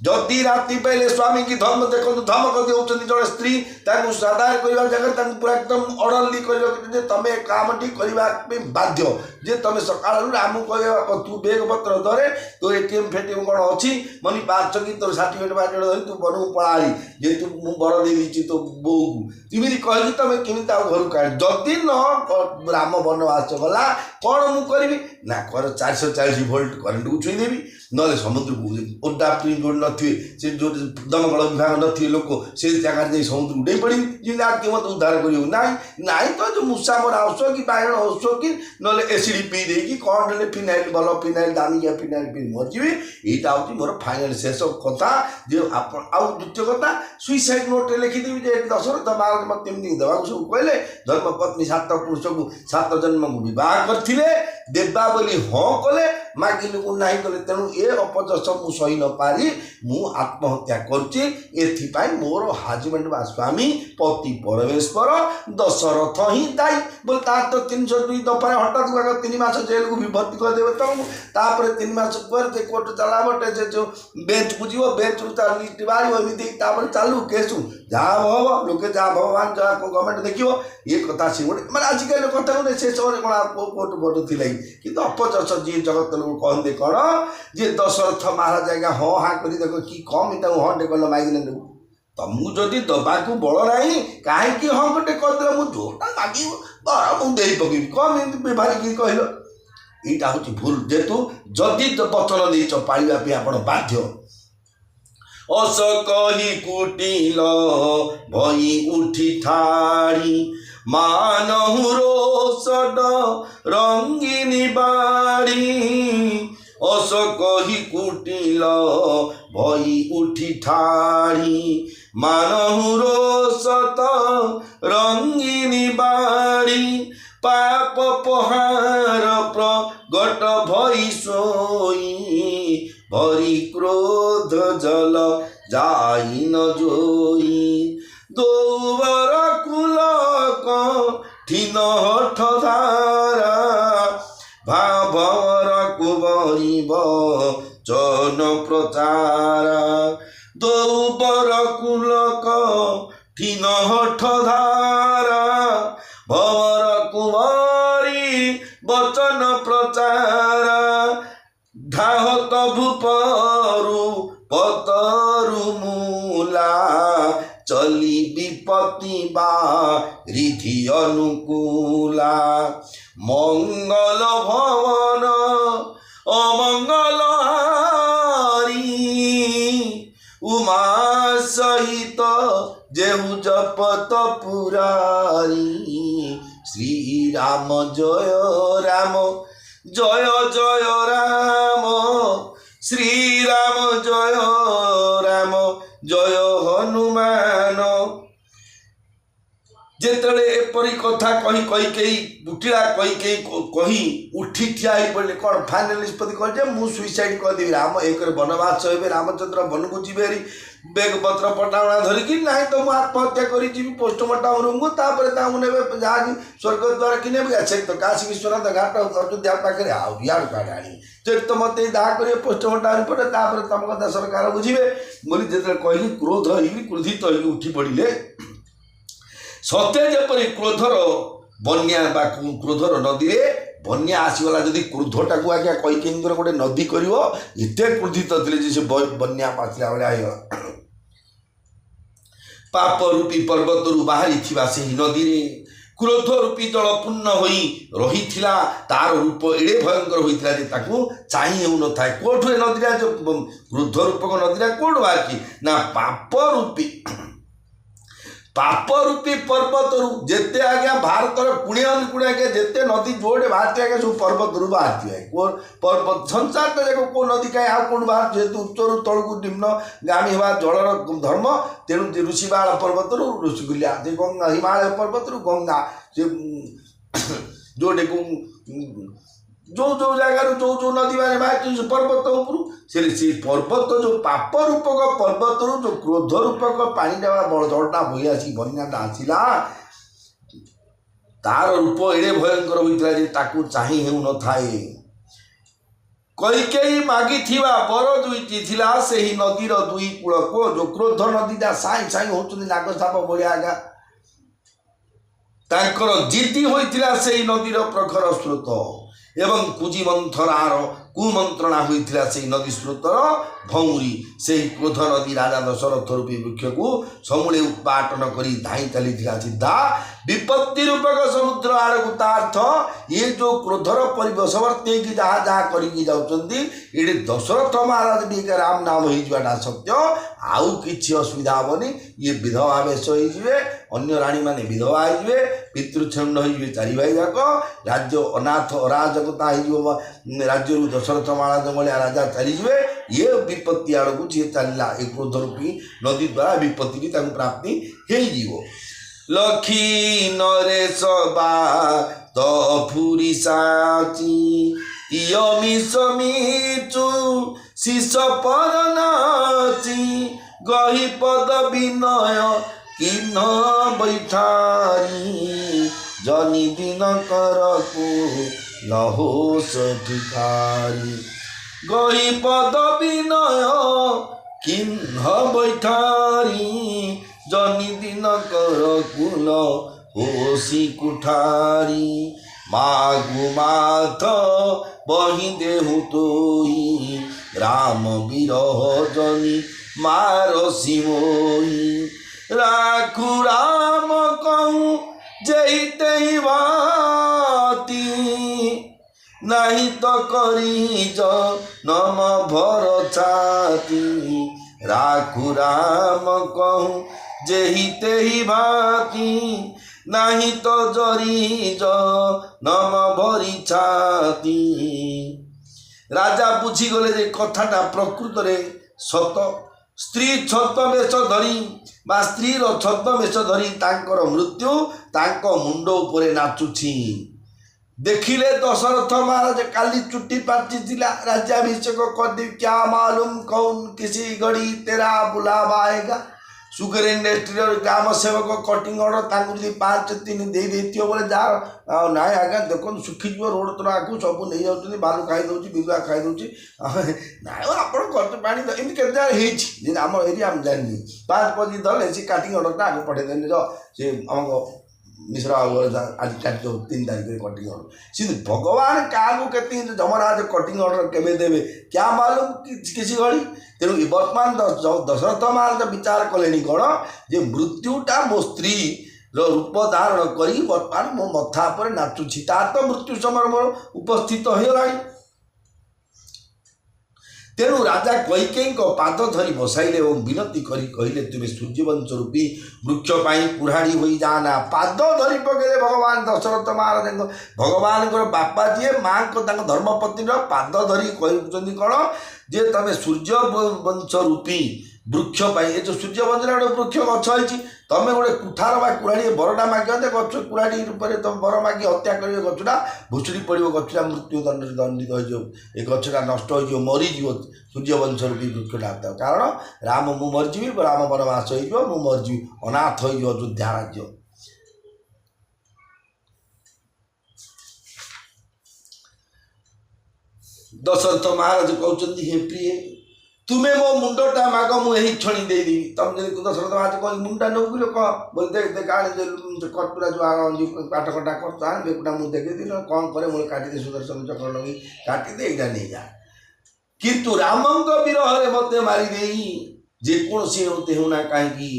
जदि राति पाइले स्वामी की धर्म देखो धमक देउछन्ति जड़े स्त्री ताकू साधार करबा जगह पूरा एकदम ऑर्डरली कर तमें कामटी करबा बाध्य जे तमें सकाळु रामू कहबा तू बेग पत्र धरे तो एटीएम फेटीएम कोन अछि मनी 5 की तोर सर्टिफिकेट बाटे धरि तू बनू पळाली जे तू मु बर दे दिछि तो बो तिमिरी कहली तमें केमिता घर का जदि न राम वनवास गला कौन मु करी ना कर 440 वोल्ट करंट को छुई देवी ना समुद्र को ओडा प्रिंट जोड़ नथे से जो दमकल विभाग नथे लोक से जगह जाई समुद्र उड़े पड़ी जिंदा आके मत उद्धार करियो नाई तो जो मुसा मोर औषो कि बायण औषो कि नले एसिड पी दे कि कौन ले फिनाइल बल फिनाइल दानी या फिनाइल पी मर जीवी एटा होची मोर फाइनल शेष कथा जे आपण आउ द्वितीय कथा सुइसाइड नोट लिखि देबी जे दशरथ महाराज मत तेमनी दवा को कहले धर्म पत्नी 7 पुरुष को 7 जन्म को विवाह करथिले देवा बोली हाँ कले मागिलु को नाही कले तेणु ए अपजस मु सही न पारी मु आत्महत्या करछि एथिपाई मोर हजबैंड बा स्वामी पति परमेश्वर दशरथ ही दाई बोल ता तो 302 दफा हठात गगा 3 मास जेल को भी भर्ती कर देबे तापर 3 मास पर जे कोर्ट चला बटे जे जो बेंच बुझियो बेंच उता लिस्ट बारी होई दे तापर चालू केसु जा भव लोके जा भगवान जा को गवर्नमेंट देखियो ये कथा से माने आज के कथा ने से सोरे कोन कोर्ट बोर्ड थिलाई किंतु अपजस जी जगत लोग कहते कौन जे दशरथ महाराज आज्ञा हाँ हाँ कर देख कि कम इटा हाँ टेकल मागिले देव तुमको जदि दबाक बल ना कहीं हाँ गोटे करदे मुझे जोटा माग मुझे पकड़ी कम एमती बेभारी कहल यहाँ हूँ भूल जेतु जदि वचन देच पाइबापी आप बाध्य अस कही कुटिल भई उठी ठाड़ी मानहु रोषड रंगीनी बाड़ी अस कही कुटिल भई उठी ठाड़ी मानहु रोषत रंगीनी बाड़ी पाप पहार प्रगट भई सोई भरी क्रोध जल जाई न जोई दोवर कुलक ठिन हठ धारा भावर कुबरी चन प्रचारा दोवर कुलक ठिन हठ धारा भवर कुमारी वचन प्रचारा धाहत भूपरु पतरु मूला चली विपत्ति रिधि अनुकूला मंगल भवन अमंगल हारी उमा सहित जेहु जपत पुरारी श्री राम जय राम जय जय राम श्री राम जय हनुमान जेतले एपरी कथा कही कही बुटिला कही उठी ठिया पड़े कौन फाइनाल निष्पत्ति कर मु सुइसाइड करदेवी राम एक वनवास हे रामचंद्र वन को जीवे बेग पत्र पटावना धरिकी ना तो मुझे आत्महत्या करी पोस्टमार्टम रूम को ने जहाँ स्वर्ग द्वारा कि अच्छे तो काशी विश्वनाथ घाट अयोध्या पाखे आड़ काड़े आनी तो मत जहाँ कर पोस्टमार्टम रिपोर्ट तुम कथा सरकार बुझे बोली जो कहली क्रोध क्रोधित उठी पड़े सत्य जेपरी क्रोधर बन्या बा क्रोधर नदी रे बन्या आसीगला जदि क्रोधटा को आज्ञा कैकेयींकर गोटे नदी करिवो एते क्रोधित थिले जे से बन्या आसिला बेले आइगला पाप रूपी पर्वत रु बाहरी थिबा से नदी रे क्रोध रूपी जल पूर्ण होई रही थिला तार रूप एड़े भयंकर होइथिला जे ताकू चाहि हेउ न थाए कोठु ए नदीरा जो क्रोध रूपक नदीरा कोड बाकी ना पाप रूपी पर्वत रु जेते आज्ञा भारतर कुणे अनुकुणे आज्ञा जेते नदी जोड़े बाहर आज्ञा सब पर्वत रु बाहर पर्वत संसार देखो को नदी कहीं आ कौन बाहर जेहेतु उच्चर तलू निम्न गामी हवा जलर धर्म तेणु ऋषिबाल पर्वत रु ऋषिकुल्या गंगा हिमालय पर्वत रु गंगा से जोड़े जो जो जगार जो नदी मैंने बाहर पर्वत उपरू से पर्वत जो पाप रूपक पर्वत रु जो क्रोध रूपक पानी जलटा बही आसी बन्याटा आसला तार रूप एड़े भयंकर होता है ताकू चाहि हेउ न थाए कैकेयी मागिथिबा बर दुईटी थिला सेही नदीर दुई कूल को जो क्रोध नदीटा साई साई होचुंदी नागसाप भलिया आगा तांकर जिद्दी होइथिला सेही नदीर प्रखर स्रोत एवं कुजी मंथरार कुमंत्रणा होइथिला सेही नदी स्रोतर भौरी सेही क्रोध नदी राजा दशरथ रूपी वृक्ष को समूले उत्पाटन करी धाई चलीथिला सीधा विपत्ति रूपक समुद्र आड़क तार्थ ये जो क्रोधर परिवेशवर्ती की जहाँ जहाँ करी जाउचंदी ये दशरथ महाराज भी राम नाम होइजबाटा सत्य आउ किछि असुविधा हबनी ये विधवा बेश होइजिवे अन्य रानी माने विधवा होइजिवे पितृछंड होइजिवे चारि भाई जाक राज्य अनाथ अराजकता होइजिवो राज्य दशरथ महाराज भलिया राजा चलीजिवे ये विपत्ति आड़क जी चलला एक क्रोध रूपी नदी द्वारा विपत्ति की प्राप्ति होइजिवो लखी नरेश बा तो फुरी साची यमी समीचु शिष पर नाची गही पद विनय किन्न बैठारी जनी दिन करकु लहो सधिकारी गही पद विनय किन्न बैठारी जनी दिन कर कुल होसी कुठारी मागु माथ बही देहु तोई राम विरह जनी मारसी मोई राखु राम कहूँ जैते ही बाती नहीं तो करी ज नम भर छाती राखु राम कहूँ जेहिते ही भाती नहीं तो जरी ज नम भरी छाती राजा बुझी गले जे कथाटा प्रकृत रे सत स्त्री छद्म वेश धरी बा स्त्री छद्म वेश धरी तांकर मृत्यु तांको मुंड उपरे नाचुछि देखिले दशरथ महाराज काली चुट्टी पाची राज्याभिषेक कर दी क्या मालूम कौन किसी घड़ी तेरा बुलावा आएगा सुगर इंडस्ट्री ग्राम सेवक कटिंग ऑर्डर जी 5-3 दे बोले जा ना आज्ञा देखो सुखीज रोड तो आगे सब नहीं जाऊँ बालू खाईदे बिलुआ खाईदे ना आप पानी के आम एरिया जानी 5 बजे धरले सी काटिंग ऑर्डर आगे पठेदेनी सी आम मिश्रा आज 3 तारीख कटिंग ऑर्डर सी भगवान क्या के जमराज कटिंग ऑर्डर केवे देवे क्या मालूम किसी घड़ी तेणु वर्तमान दशरथ महाराज विचार कले कौन जे मृत्युटा मो स्त्री रूप धारण कर वर्तमान मो मथा पर नाचुची तार तो मृत्यु समय मोर उपस्थित होगा तेणु राजा कैकेयी पाद धरी बसाइले और विनती करी कहले तुम्हें सूर्यवंश रूपी वृक्ष पाई कुहाड़ी हो जाना पाद धरी पकड़े भगवान दशरथ महाराज भगवान बापा जी माँ को धर्मपत्नी पाद धरी कहते कौन जे तमें सूर्यवंश रूपी वृक्ष पाई ये जो सूर्यवंश गोटे वृक्ष गछ होती तमें गोटे कुठार बा कुहाड़ी बरटा मागिते गछ कुहाड़ी रूप में तुम बर मागी हत्या करेंगे गछटा भुसुड़ी पड़ो गछटा मृत्यु दंडित हो गछटा नष्ट हो मरीज सूर्यवंश रूपी वृक्षटा कारण राम मु मरीजी राम वनवास हो मरीजी अनाथ हो अयोध्या राज्य दशरथ महाराज कहते हे प्रिय तुम्हें मो मुंडटा माग मुझे छणी देदेवी तुम जब दशरथ आज कह मुंडा नौ कि कह बोल देख आने कटपुरा जो काट कटा कर बेकुटा मुझे देखे कौन करे मुझे काटिदे सुदर्शन चक्र लगे काटिदे यहाँ नहीं जा किंतु रामंक विरह मत मारिदे जेकोसी होते होना कहीं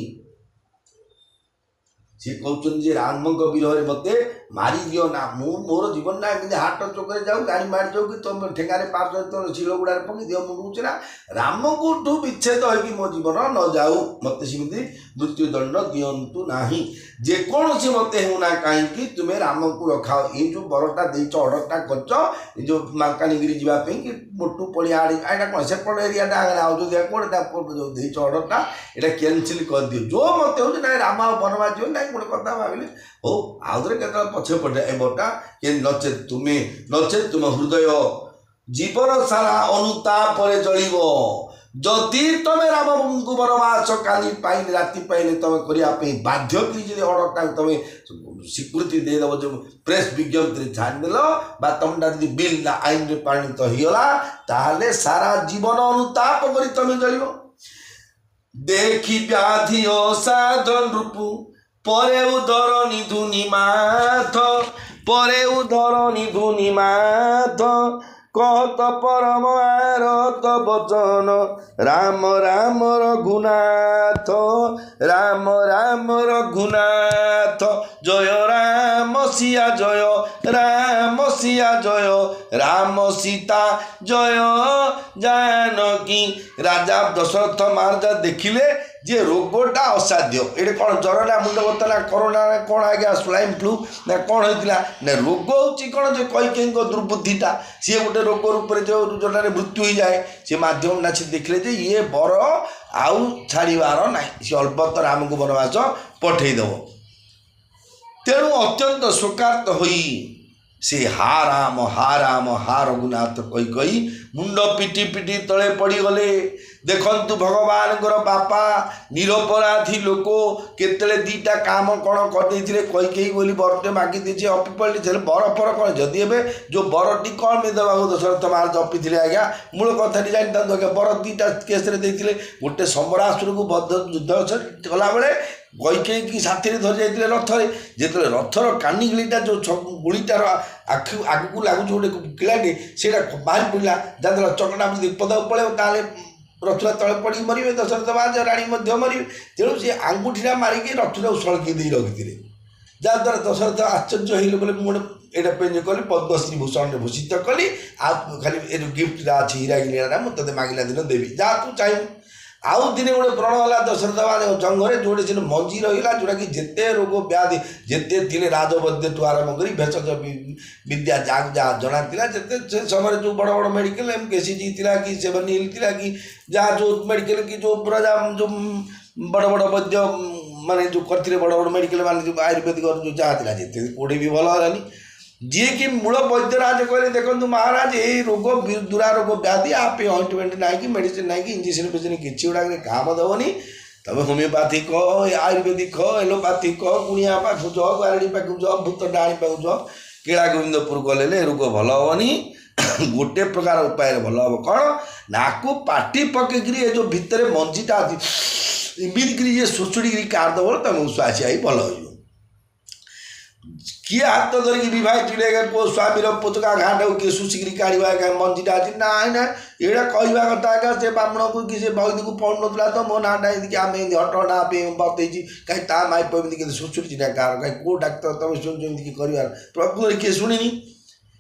सी कहते रामंक विरह मत मारी दियो ना मोर जीवन ना एमती हाट चौक जाऊ गाड़ी मारी जाऊ कि तुम ठेगारे पार तुम शिल गुड़ा पकई दियो मुझे ना राम को विच्छेद हो मो जीवन न जाऊ मत सेमती मृत्युदंड दिंतु ना जेकोसी मत होना कहीं तुम्हें राम को रखाओ ये जो बरटा देच अर्डरटा कर जो मालकानगिरी जावाई कि मोटू पड़िया आड़ा कौन सेपट एरियाटा अयोध्या कौन देच अर्डरटा यहाँ कैनसल कर दियो जो मत हो ना राम बनवा जीवन ना गोटे कथा भाविले हो आउे के पछे पटे एबटा कि नचे तुम हृदय जीवन सारा अनुताप चलो जदि तुम राम को वनवास काली पाइले राति पाइले तुम करने बाध्य कि अर्डरटा तुम स्वीकृति देदेव जो प्रेस विज्ञप्ति छाड़देल तुम जी बिल आईन पाणित होगा ताहले सारा जीवन अनुताप कर तुम चलो देखी व्याधि असाधन रूप परे उदर निधुनि माथ परे उदर निधुनि माथ कहत परम आरत बचन राम राम रघुनाथ राम राम रघुनाथ जय राम सिया जय राम सिया जय राम सीता जय जानकी राजा दशरथ महाराजा देखिले जे रोगटा असाध्य ये कौन जरना मुंड बता ना कोरोना कौन आज्ञा स्वाइन फ्लू ना कौन होता ना रोग हूँ कौन जो कई दुर्बुद्धिटा सी गोटे रोग रूप जो जोटार मृत्यु हो जाए सी मध्यम ना सी देखले ये बर आउ छाड़ार ना सी अल्पत राम को वनवास पठेदेव तेणु अत्यंत शोकार्त हो से हा राम हा रघुनाथ कही मुंड पिटी पिटी तले पड़गले देखु भगवान बापा निरपराधी लोक केतले दीटा काम कौन करदे कई बोली बरटे मागी दीजिए अपिपल्टी बर फर कौन जदि एवं जो बरटी कौन में देवा दशरथ महाराज अपिले आज्ञा मूल कथा जानता आज्ञा बर दीटा केस गोटे सम्रासुर को बद्ध युद्ध कला बेले कई की साथी धरी जाते रथरे जो रथर कानिगलीटा जो गुड़ीटार आग को लगुच गोटे किलाटे से बाहरी पड़ा जहाँ चकटा पद पड़े ताले रथुरा तले पड़ी मरवे दशरथ महाराज राणी मरवे तेणु से आंगुठीटा मारिकी रथुरा सड़की दे रखी जहाँद्वारा दशरथ आश्चर्य हो बोले मुझे यहाँ पे कली पद्मश्री भूषण भूषित कली आ खाली गिफ्टा अच्छी हीरा गिरा मुझे मागिला दिन देवी जहाँ तू चाहू आउ दिन गोटे व्रण है दशरथ महाराज जंगरे जोड़े से मंजी रहा जोटा कि जिते रोग व्याधि जिते थे राजवैद्य ठू आरम्भ कर भेषज विद्या जहाँ जहाँ जना जिते से समय जो बड़ बड़ मेडिकल केसीजी कि सेवन हिल कि जहाँ जो मेडिकल कि जो पूरा जो बड़ बड़ वैद्य माने जो करते बड़ बड़ मेडिकल मान जो आयुर्वेदिक जो जहाँ था जिते कोड़े भी भल है जी कि मूल वैद्यराज कहले देखो महाराज ये रोग दुरारोग व्याधि आप ऑइंटमेंट ना कि मेडिसिन ना कि इंजेक्शन फिजेक्शन किसी गुड़ा काम देवनी तुम होमिओपैथी कह आयुर्वेदिक कह एलोपैथी कह गुणिया पाख जाओ गारड़ी पाख जाओ भूत डाणी पाख जाओ कीड़ा गोविंदपुर गले रोग भल हेनी गोटे प्रकार उपाय भल हम कौन नाकू पाटी पकईकरी जो भितर मंजीटा अच्छी इमिक सुचुड़ी काटदेव तुम श्वास आई भल हो किए हाथ धरिकी विवाह चिड़ेगा पो स्वामी पोचका घाट किए सुशिकी काढ़ा मंजीटा अच्छी ना ना यहाँ कहवा कथा से ब्राह्मण को कि वैद्य को पढ़ ना तो मो नाटा आम हटना बतई कहीं ता माइप एमती सुचुरी ना कार कहीं कौ डाक्तर तुम शुणी कर प्रकृति किए शुणी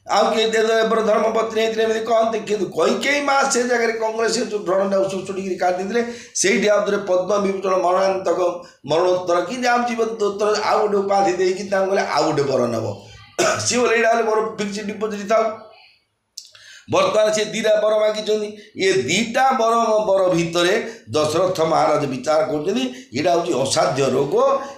आउ किए धर्मपत्नी होती कहते कि कई माँ से जगह कांग्रेस जो भ्रणटा सुचुड़ी काटिदे से पद्म विभूषण मरणान्तक मरणोत्तर कि जहाँ जीवोत्तर आउ गोटे उपाधि देकी कहले आउ गोटे बर नब सी बोले यहाँ मोर फिक्स डिपोजिट था बर्तमान से दीटा बर मागिं ये दीटा बर भितर दशरथ महाराज विचार करा हूँ असाध्य रोग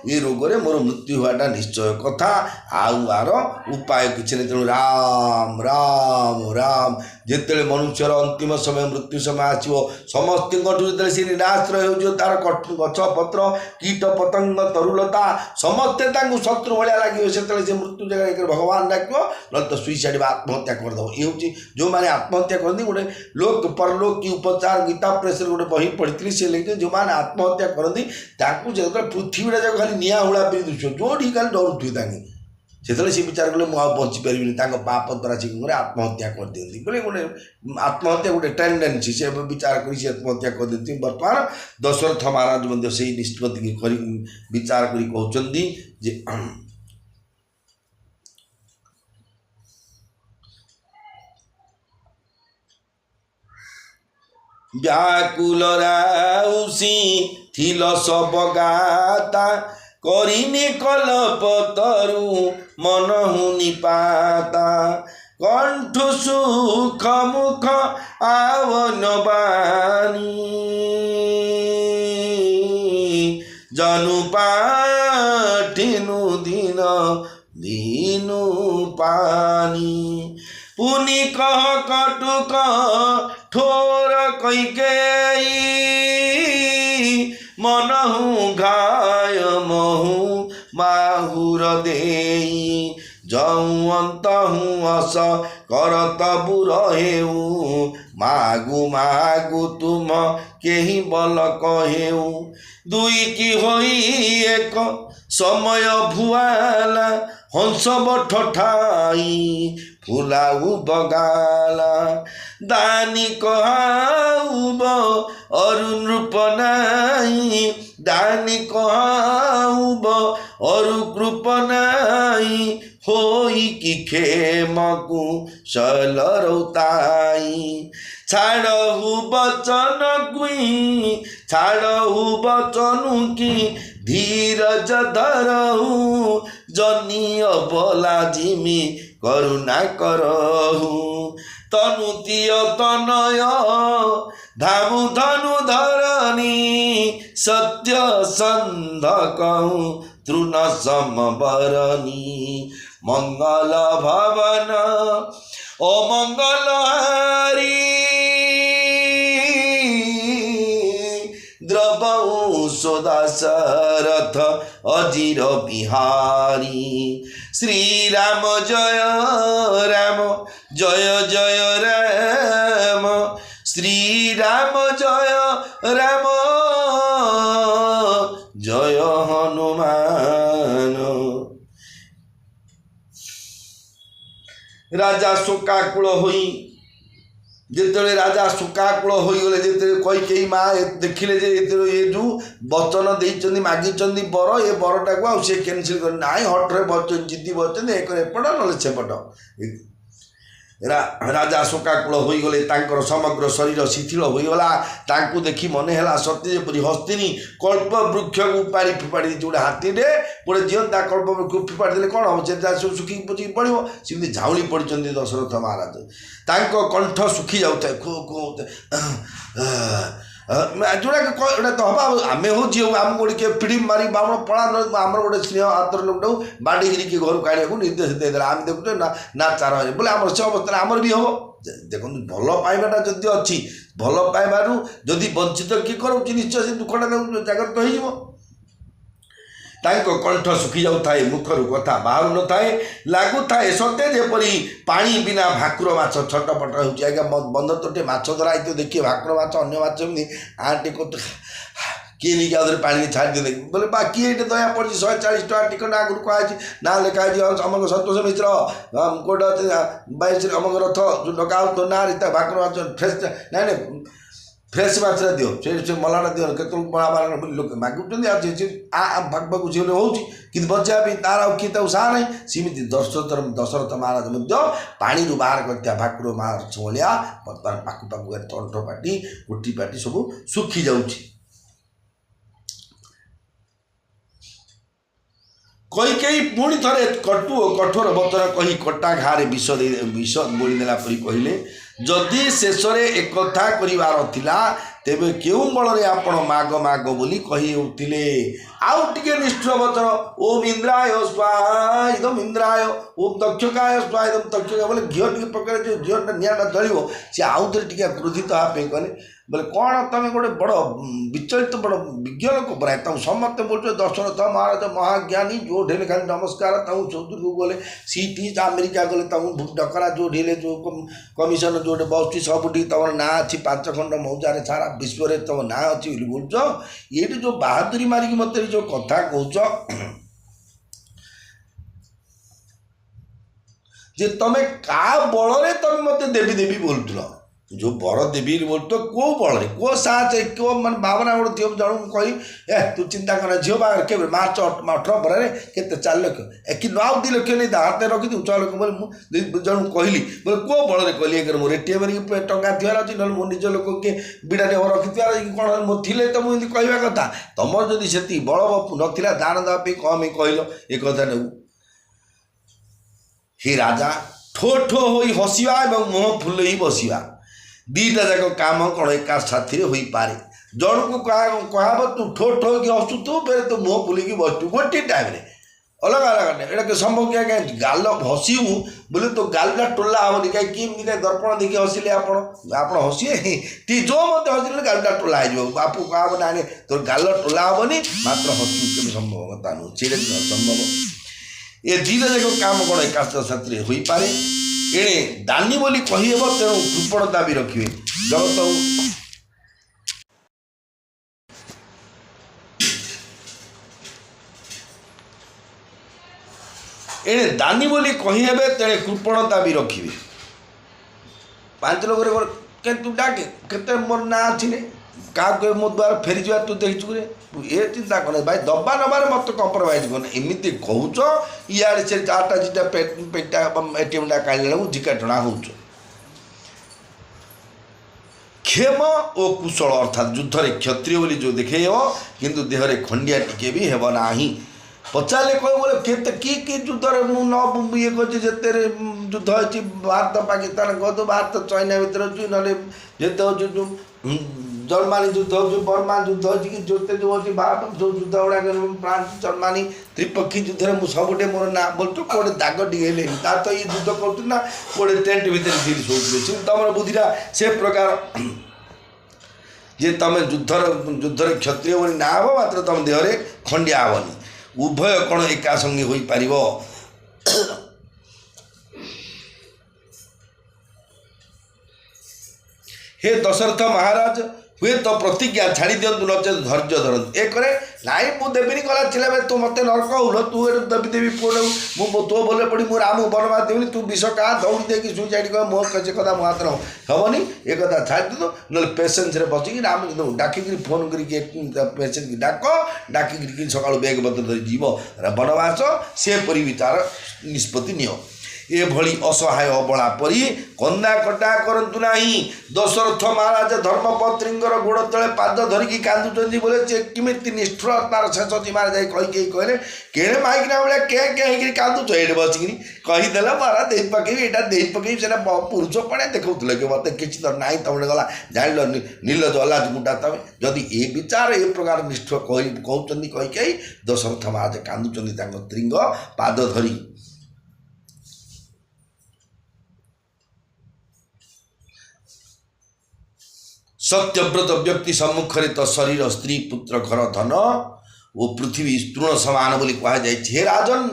ये रोग मोर मृत्यु होगा निश्चय कथा आउ आर उपाय किसी नहीं तेणु राम राम राम ଯେତେବେଳେ ମନୁଷ୍ୟର ଅନ୍ତିମ ସମୟ ମୃତ୍ୟୁ ସମୟ ଆସିବ ସମସ୍ତଙ୍କଠୁ ଯେତେବେଳେ ସେ ନିରାଶ୍ରୟ ହେଉଛି ତାର ଗଛ ପତ୍ର କୀଟ ପତଙ୍ଗ ତରୁଲତା ସମସ୍ତେ ତାଙ୍କୁ ଶତ୍ରୁ ଭଳିଆ ଲାଗିବ ସେତେବେଳେ ସେ ମୃତ୍ୟୁ ଜାଗାରେ ଭଗବାନ ଡାକିବ ନହେଲେ ତ ସୁଇସାଇଡ୍ ବା ଆତ୍ମହତ୍ୟା କରିଦେବ। ଏ ହେଉଛି ଯେଉଁମାନେ ଆତ୍ମହତ୍ୟା କରନ୍ତି ଗୋଟେ ଲୋକ ପରଲୋକ କି ଉପଚାର ଗୀତା ପ୍ରେସରେ ଗୋଟେ ବହି ପଢ଼ିଥିଲି ସେ ଲେଖିଥିଲେ ଯେଉଁମାନେ ଆତ୍ମହତ୍ୟା କରନ୍ତି ତାଙ୍କୁ ଯେତେବେଳେ ପୃଥିବୀଟା ଯାକ ଖାଲି ନିଆଁ ହୁଳା ପରି ଦୃଶ୍ୟ ଯେଉଁଠି ଖାଲି ଡରୁଥିବେ ତାଙ୍କେ ସେତେବେଳେ ସେ ବିଚାର କଲେ ମୁଁ ଆଉ ବଞ୍ଚିପାରିବିନି ତାଙ୍କ ପାପ ଦ୍ୱାରା ସେ କ'ଣ ଆତ୍ମହତ୍ୟା କରିଦିଅନ୍ତି ବୋଲେ ଗୋଟେ ଆତ୍ମହତ୍ୟା ଗୋଟେ ଟେଣ୍ଡେନ୍ସି ସେ ବିଚାର କରି ସେ ଆତ୍ମହତ୍ୟା କରିଦିଅନ୍ତି। ବର୍ତ୍ତମାନ ଦଶରଥ ମହାରାଜ ମଧ୍ୟ ସେଇ ନିଷ୍ପତ୍ତିକି କରି ବିଚାର କରି କହୁଛନ୍ତି ଯେ ବ୍ୟାକୁଲ ରାଉସି ଥିଲ ସବଗାତା କରିନି କଲପତରୁ ମନ ହୁନି ପାତା କଣ୍ଠୁ ସୁଖ ମୁଖ ଆବନବାଣୀ ଜନୁ ପାଠିନୁ ଦିନ ଦିନୁ ପାନି ପୁନି କହ କଟୁକ ଠୋର କଇକେଇ मनहु घाय महु माहुर देई जाऊँ अंतहु अस करत बुर हेऊ मागु मागु तुम केही बल कहेऊ दुई की होई एक समय भुआला हंस बठाई फुलाऊ बगाला दानी कहाउब अरु नृप नाई दानी कहाउब अरु कृप नाई होई कि खेमकु सल रौताई छाड़हु बचन कुई छाड़हु बचनु की धीरज धरहु जनी अबला जिमी करुणा करहु तनुतीय तनय धामु धनु धरणी सत्य संध कहूँ तृण समबरणी मंगल भवन ओ मंगल हरि द्रवऊ सुदाशरथ अजीर बिहारी श्री राम जय जय राम श्री राम जय राम जय हनुमान। राजा शोकाकुल होई जिते राजा शोकाकुल होगले जिते कैकेयी माँ देखिले जे ये जो वचन देइचंदी मागिचंदी बर ये बरटा को आउ से कैंसिल कर नाई हटरे बचन जिद्दी बचन एक एपट ना सेपट राजा शोकाकुल होगले समग्र शरीर शिथिल होगला तांकु देखि मन है सत्य जेपरी हस्तिनी कल्प वृक्ष को उपाड़ी फिपाड़ी गोटे हाथीटे गोटे जीवंता कल्प वृक्ष फिपाड़ी देले कौन हम से सुखी पुचिकी पड़ो सेमती झाउली पड़ी दशरथ महाराज तांको कंठ सुखी जाऊे खो खो जोड़ा तो हवा आम हूँ जी आम गोटे किए पिड़ी मारी बामण पड़ा आम गोटे स्नेह आदर लोक बाड़ी कि घर काढ़ा निर्देश देदेला आम देखुचे ना चार बोले आम से अवस्था आमर भी हम देखो भल पाइबाटा जदि अच्छी भल पाइबारू जदि वंचित किए करोची निश्चय से दुखटा जागृत हो कंठ सुखी जाए मुखर कथा बाहर न थाए लगु थाए सत्य जेपरी पानी बिना भाकुर माछ छटपट हो बंध तटे माछ धरा तो देखिए भाकुर माछ अन्य माछ आटे को किए नहीं क्या पानी छाड़ी दे बोले बा किए दया पड़ी 140 टका टिकट आगुरी कहुई ना लिखाई अमक संतोष मिश्र कोट 22 अमक रथ जो डका तो ना भाकुर माछ फ्रेश ना फ्रेश माछ दियो से मलाटा दियो के लोक मागुंट भाग झील हो बचा भी तार किए साह ना सेमती दशरथ महाराज पानी बाहर कर भाकुर माछ भाया बर्तमान पाकु पाकु तंठ पाटी गोटी पाटी सब सुखी जाऊँगी कैकेयी पुणी थे कटु और कठोर वचन कही कटा घारे विष बोलीदेला परी कहले जदि शेष एक कथा करिवार थिला तेबे केउं बଳରେ आपण माग माग बोली कही उठिले। आउ टिके निष्ठुर वचन ओम इंद्राय स्वाहा इदम इंद्राय ओम दक्षकाय स्वाहा इदम दक्षकाय बोले घी टिके पकड़े जो घीटा निआटा जलिव सी आउ थे टिके क्रोधित हाँपे कहले बोले कौन तुम गोटे बड़ विचलित बड़ विज्ञ लोक पराए तुम समस्ते बोल दशरथ महाराज महाज्ञानी जो ढेले खाली नमस्कार तुम चौधरी को गले सीटी अमेरिका गले तुम डकरा जो ढेले जो कमिशन जो बस सबुठी तुम ना अच्छी 5 खंड मौजार सारा विश्व में तुम ना अच्छी बोलच ये जो बहादुरी मारिक मत जो कथा कौच जे तुम का बल तुम मत देवी देवी बोलुल जो बर देवी बोल तो कौ बल कौ साहस कौ मान भावना गोटे थी जन कही ए तू चिंता कर झील बाहर के मार्च 18 पर के 4 लाख कि 9 लाख नहीं हाथ रखी 6 लाख बोले मुझे जन कहली बोले कौ बल कहली एक मोर एटीएम टंका थी अच्छी ना मो निज लोक किए बिड़ा रखी कौन मो थे तो मुझे कहवा कथा तुम जदि से बल नाला दान देवाई कम कहल एक कथा नेबू हे राजा ठो ठो हो हसवा और मुह फुल बसवा दीटा जाक काम कौन एका साथी हो पारे जन को कह तू ठो ठो कि हसुतु फिर तू मुह फुलिकी बसु गोटे टाइम अलग अलग एटा संभव क्या गाल हसबू बोले तो गालटा टोला हेनी कहीं दर्पण देखिए हसिले आप हसिए ती जो मत हसिले गालटा टोला हो बापू कह ना तोर गाल टोला हेनी मात्र हसू के संभव कथा नुह से संभव ये दीटा जाक काम कौन एका साथी हो पारे एणे दानी बोली कही हेब तेणु कृपणता भी रखिए जगत एणे दानी बोली कही हेबे तेणे कृपणता भी रखिए 5 लोग के तू डाके केते मोर ना अच्छी क्या कह मो द्वार फेरी जा तू देखु रे तू ये चिंता कर भाई दबा नबार मत कंप्रोमाइज कर एमती कौच इे से 4टा जिटा पेटा एटीएम टा काढ़ला झिका टणा हो क्षेम और कुशल अर्थात युद्ध रे क्षत्रिय बोली जो देखे किंतु देहरे खंडिया टिके भी हेब ना पचारे कह बोले केते कि युद्ध न ये कर जिते युद्ध अच्छी भारत पाकिस्तान कह भारत चाइना भितर अच्छी ना जिते जर्मानी युद्ध हो बर्मा युद्ध अच्छी कि जोते जो अच्छी भारत जो युद्ध गुड़ाक फ्रांस जर्मानी त्रिपक्षी युद्ध में सबुटे मोर ना बोल तो कौटे दाग टे तार तो ये युद्ध कर कौटे टेंट भितर धीरे शोधे तुम बुद्धिटा से प्रकार जे तुम युद्ध क्षत्रिय बोली ना हे मात्र तुम देहरे खंडिया हेनी उभय कौन एका संगे हो पार हे दशरथ महाराज हुए तो प्रतिज्ञा छाड़ी दिंतु नचे धैर्य धरतु एक नाई मुझे देवी गला चिल्ला तू मत नरक हो तू देवी देवी पुओ मु तो बोले पड़ी मुझे राम बनवास देवी तू विष क्या दौड़ी देकी सुइसाइड कर मो से कथा मो हाथ हेनी एक कथा छाड़ी दिलु ना पेसेन्स बसिकी राम डाकिक फोन करके पेसेन्स की डाक डाकिक सका बैग पत्र धरी जीव बनवास सेपरी भी तार निष्पत्ति नियो ये भली असहाय अबला परी कंदा कटा करंतु नाही दशरथ महाराज धर्मपत्रींकर गोड़ तले पाद धरिकी कांदुचंदी बोले जे किमिति निष्ठुर तार शेष सीमार जाई कही कहले केड़े माइकना बेले के हेकि कांदुच एडे बसिकी कहीदेला मारा दे पकेबी एटा दे पकेबी सेना पुरुष पणे देखौतले कि मते किछि तो नाही तमने गला जानिलो नीलज अलाज गुंडा तमे जदि ए विचार ए प्रकार निष्ठुर कहउचंदी कही दशरथ महाराज कांदुचंदी तांग त्रिंग पाद धरी सत्यव्रत व्यक्ति सम्मुखें तो शरीर स्त्री पुत्र घर धन और पृथ्वी तृण समान बोली कह जाए हे राजन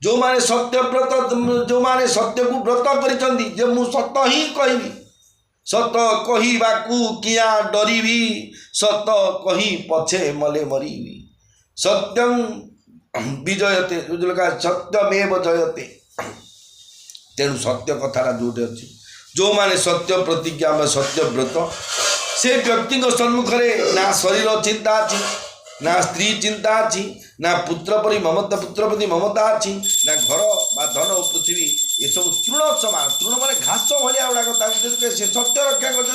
जो माने सत्यव्रत जो माने सत्य को व्रत कर मु सत ही कहबी सत कहवाकू किया डरबी सत कही पछे मले मरीबी सत्यम विजयते सत्यमेव जयते तेणु सत्य कथार जोटे अच्छी जो माने सत्य प्रतिज्ञा में सत्यव्रत से व्यक्ति सम्मुखें ना शरीर चिंता अच्छी ना स्त्री चिंता अच्छी ना पुत्र परी ममता पुत्र प्रति ममता अच्छी ना घर बा धन और पृथ्वी ये सब तृण समान तृण माने घास भाया गुड़ाक से सत्य रक्षा कर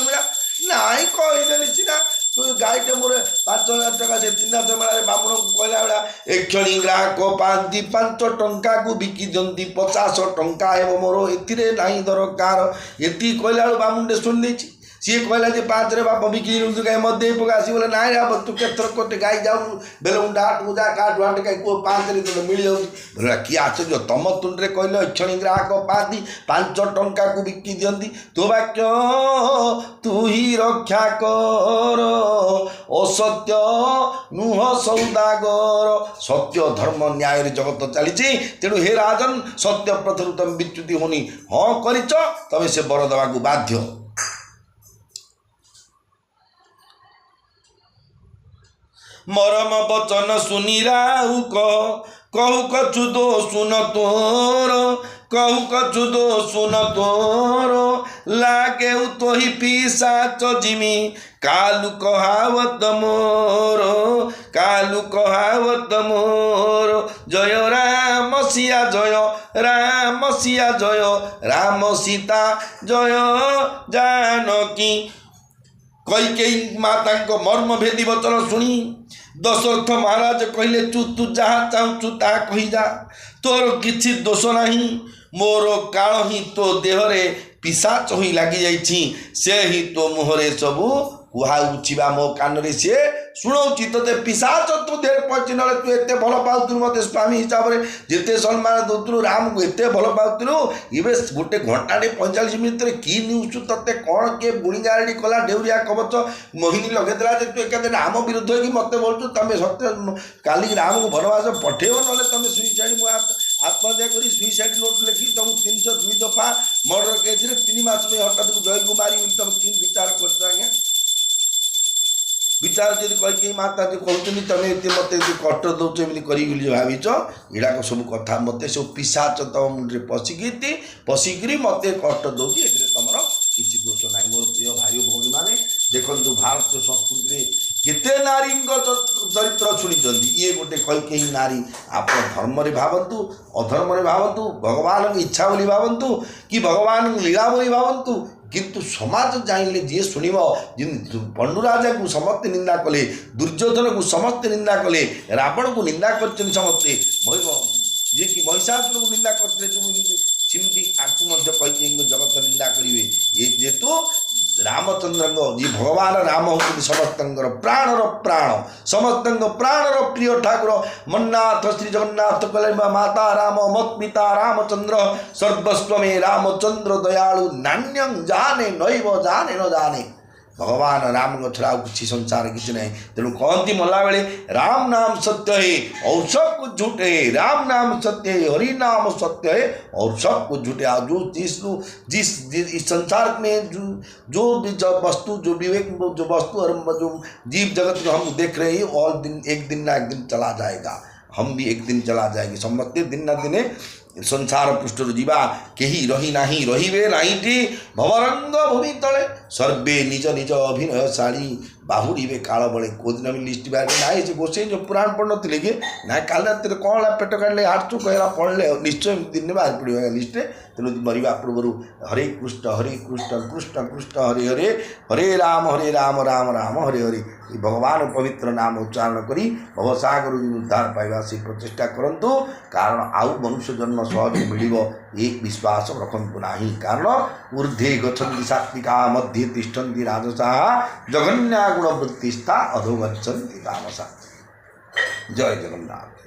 नाई कहीदेली सीना तू गाईटे मोर 5,000 टका से 3,000 मेला बामुण कहला बेला एक क्षणी ग्राहक पाती 5 टंका को बिकी दिखती 50 टंका हे मोर ए दरकार ये कहला बेलू बामुंडे शुणी सी कहला जे 5 रे बाप बिकी गाय मत दे पका सी बोले ना रे तू केतर कोटे गाई जाऊ बेले उंडा पूजा काट वाट गाई को 5 रे तो मिल जाऊ बोला कि आश्चर्य तम तुंडे कहले अक्षणी ग्राहक पाती 5 टंका को बिकी दियंती तो वाक्य तू ही रक्षा कर असत्य नुह सौदागर सत्य धर्म न्याय जगत चली तेणु हे राजन सत्य प्रथम तुम विच्युति होनी हाँ कर तमें से बर देवा बाध्य मरम बचन सुनी राहु कहु कछु दो सुन तोर कहु कछु दो सुन तोर लागे तो ही पिशाच जिमी कालु कहावत मोर कालु कहावत मोर जय राम सिया जय राम सिया जय राम सीता जय जानकी कैकेयी माता मर्म भेदी वचन शुणी दशरथ महाराज कहले तू जहाँ चाहूँ ता कही जा तोर किछि दोष नहीं मोर काल ही तो देहरे पिशाच होई लगी जाइछि से ही तो मुहरे सबू कुहाउछि बा मो कान रे से शुणाऊँ तोते पिशाच तू देह पहुँची ना तू एत भल पाऊलु मत स्वामी हिसाब से जिते सम्मान दौलु राम को एत भल पाऊलु ये गोटे घंटे 45 मिनिट कि न्यूज तोते कौन किए बुणीगाड़ी कला डेउरिया कवच मोहिनी लगेदेला तू एकादे राम विरुद्ध हो मत बोलु तुम सत्य काली राम को वनवास पठेब ना तुम सुइसाइड आत्महत्या कर सुइसाइड नोट लिखी तुम 302 दफा मर्डर केस 3 मास में हठात जय को मारी तुम कि विचार कर आज्ञा विचार जब कही माता जो कहते तुम ये मत कष्ट दौच करी भाविच इड़ाक सब कथा मत सब पिशाच तुम मुंडे पशिकी मत कष्ट दौर ए तुम किसी दोष ना मोर प्रिय भाई भौणी मैंने देखो भारतीय संस्कृति केते नारी चरित्र शुणी ये गोटे कई नारी आप धर्म भावतु अधर्म भावतु भगवान इच्छा बोली भावतु कि भगवान लीला बोली भावतु किंतु समाज जाइले जी शुणव पंडु राजा को समस्ते निंदा कले दुर्योधन को समस्ते निंदा कले रावण को निंदा कर समस्ते जी कि महिषासुर को निंदा करते सिमती आपको कही जगत निंदा करेंगे ये जेहेतु रामचंद्र जी भगवान राम होती समस्त प्राणर प्राण समस्त प्राणर प्रिय ठाकुर मन्नाथ श्री जगन्नाथ कले माता राम मत पिता रामचंद्र सर्वस्व में रामचंद्र दयालु नान्यं जाने नैव जाने न जाने भगवान राम को छड़ा किसी संसार किसी नहीं तेणु कहती मला बेले राम नाम सत्य है और सब कुछ झूठ है राम नाम सत्य है हरि नाम सत्य है और सब कुछ झूठ है जो जिस इस संसार में जो भी वस्तु जो विवेक जो वस्तु और जो जीव जगत को हम देख रहे हैं और दिन एक दिन ना एक दिन चला जाएगा हम भी एक दिन चला जाएंगे समस्ते दिन ना दिने संसार पृष्ठर जीवा केही रही नाही रहिबे नाहीटी भवरंग भूमि तले सर्वे निज निज अभिनयशाली बाहुरीबे काल बड़े कोदिन भी लिस्ट बारे ना से गोसे जो पुराण पढ़ नी कि ना काल रात कौन पेट काटे हाथ चुक है पढ़ले निश्चय दिन में बाहर पड़े लिस्ट तेणु मरवा पूर्व हरे कृष्ण कृष्ण कृष्ण हरे हरे हरे राम राम राम हरे हरे भगवान पवित्र नाम उच्चारण करी भवसागर उद्धार पाइबा से प्रचेषा करूँ कारण आउ मनुष्य जन्म सहज मिल एक विश्वास रखु ना कारण ऊर्धे गच्छन्ति सात्विका मध्ये तिष्ठन्ति राजसा जघन्या गुणवृत्तिस्था अधो गच्छन्ति तामसा। जय जगन्नाथ।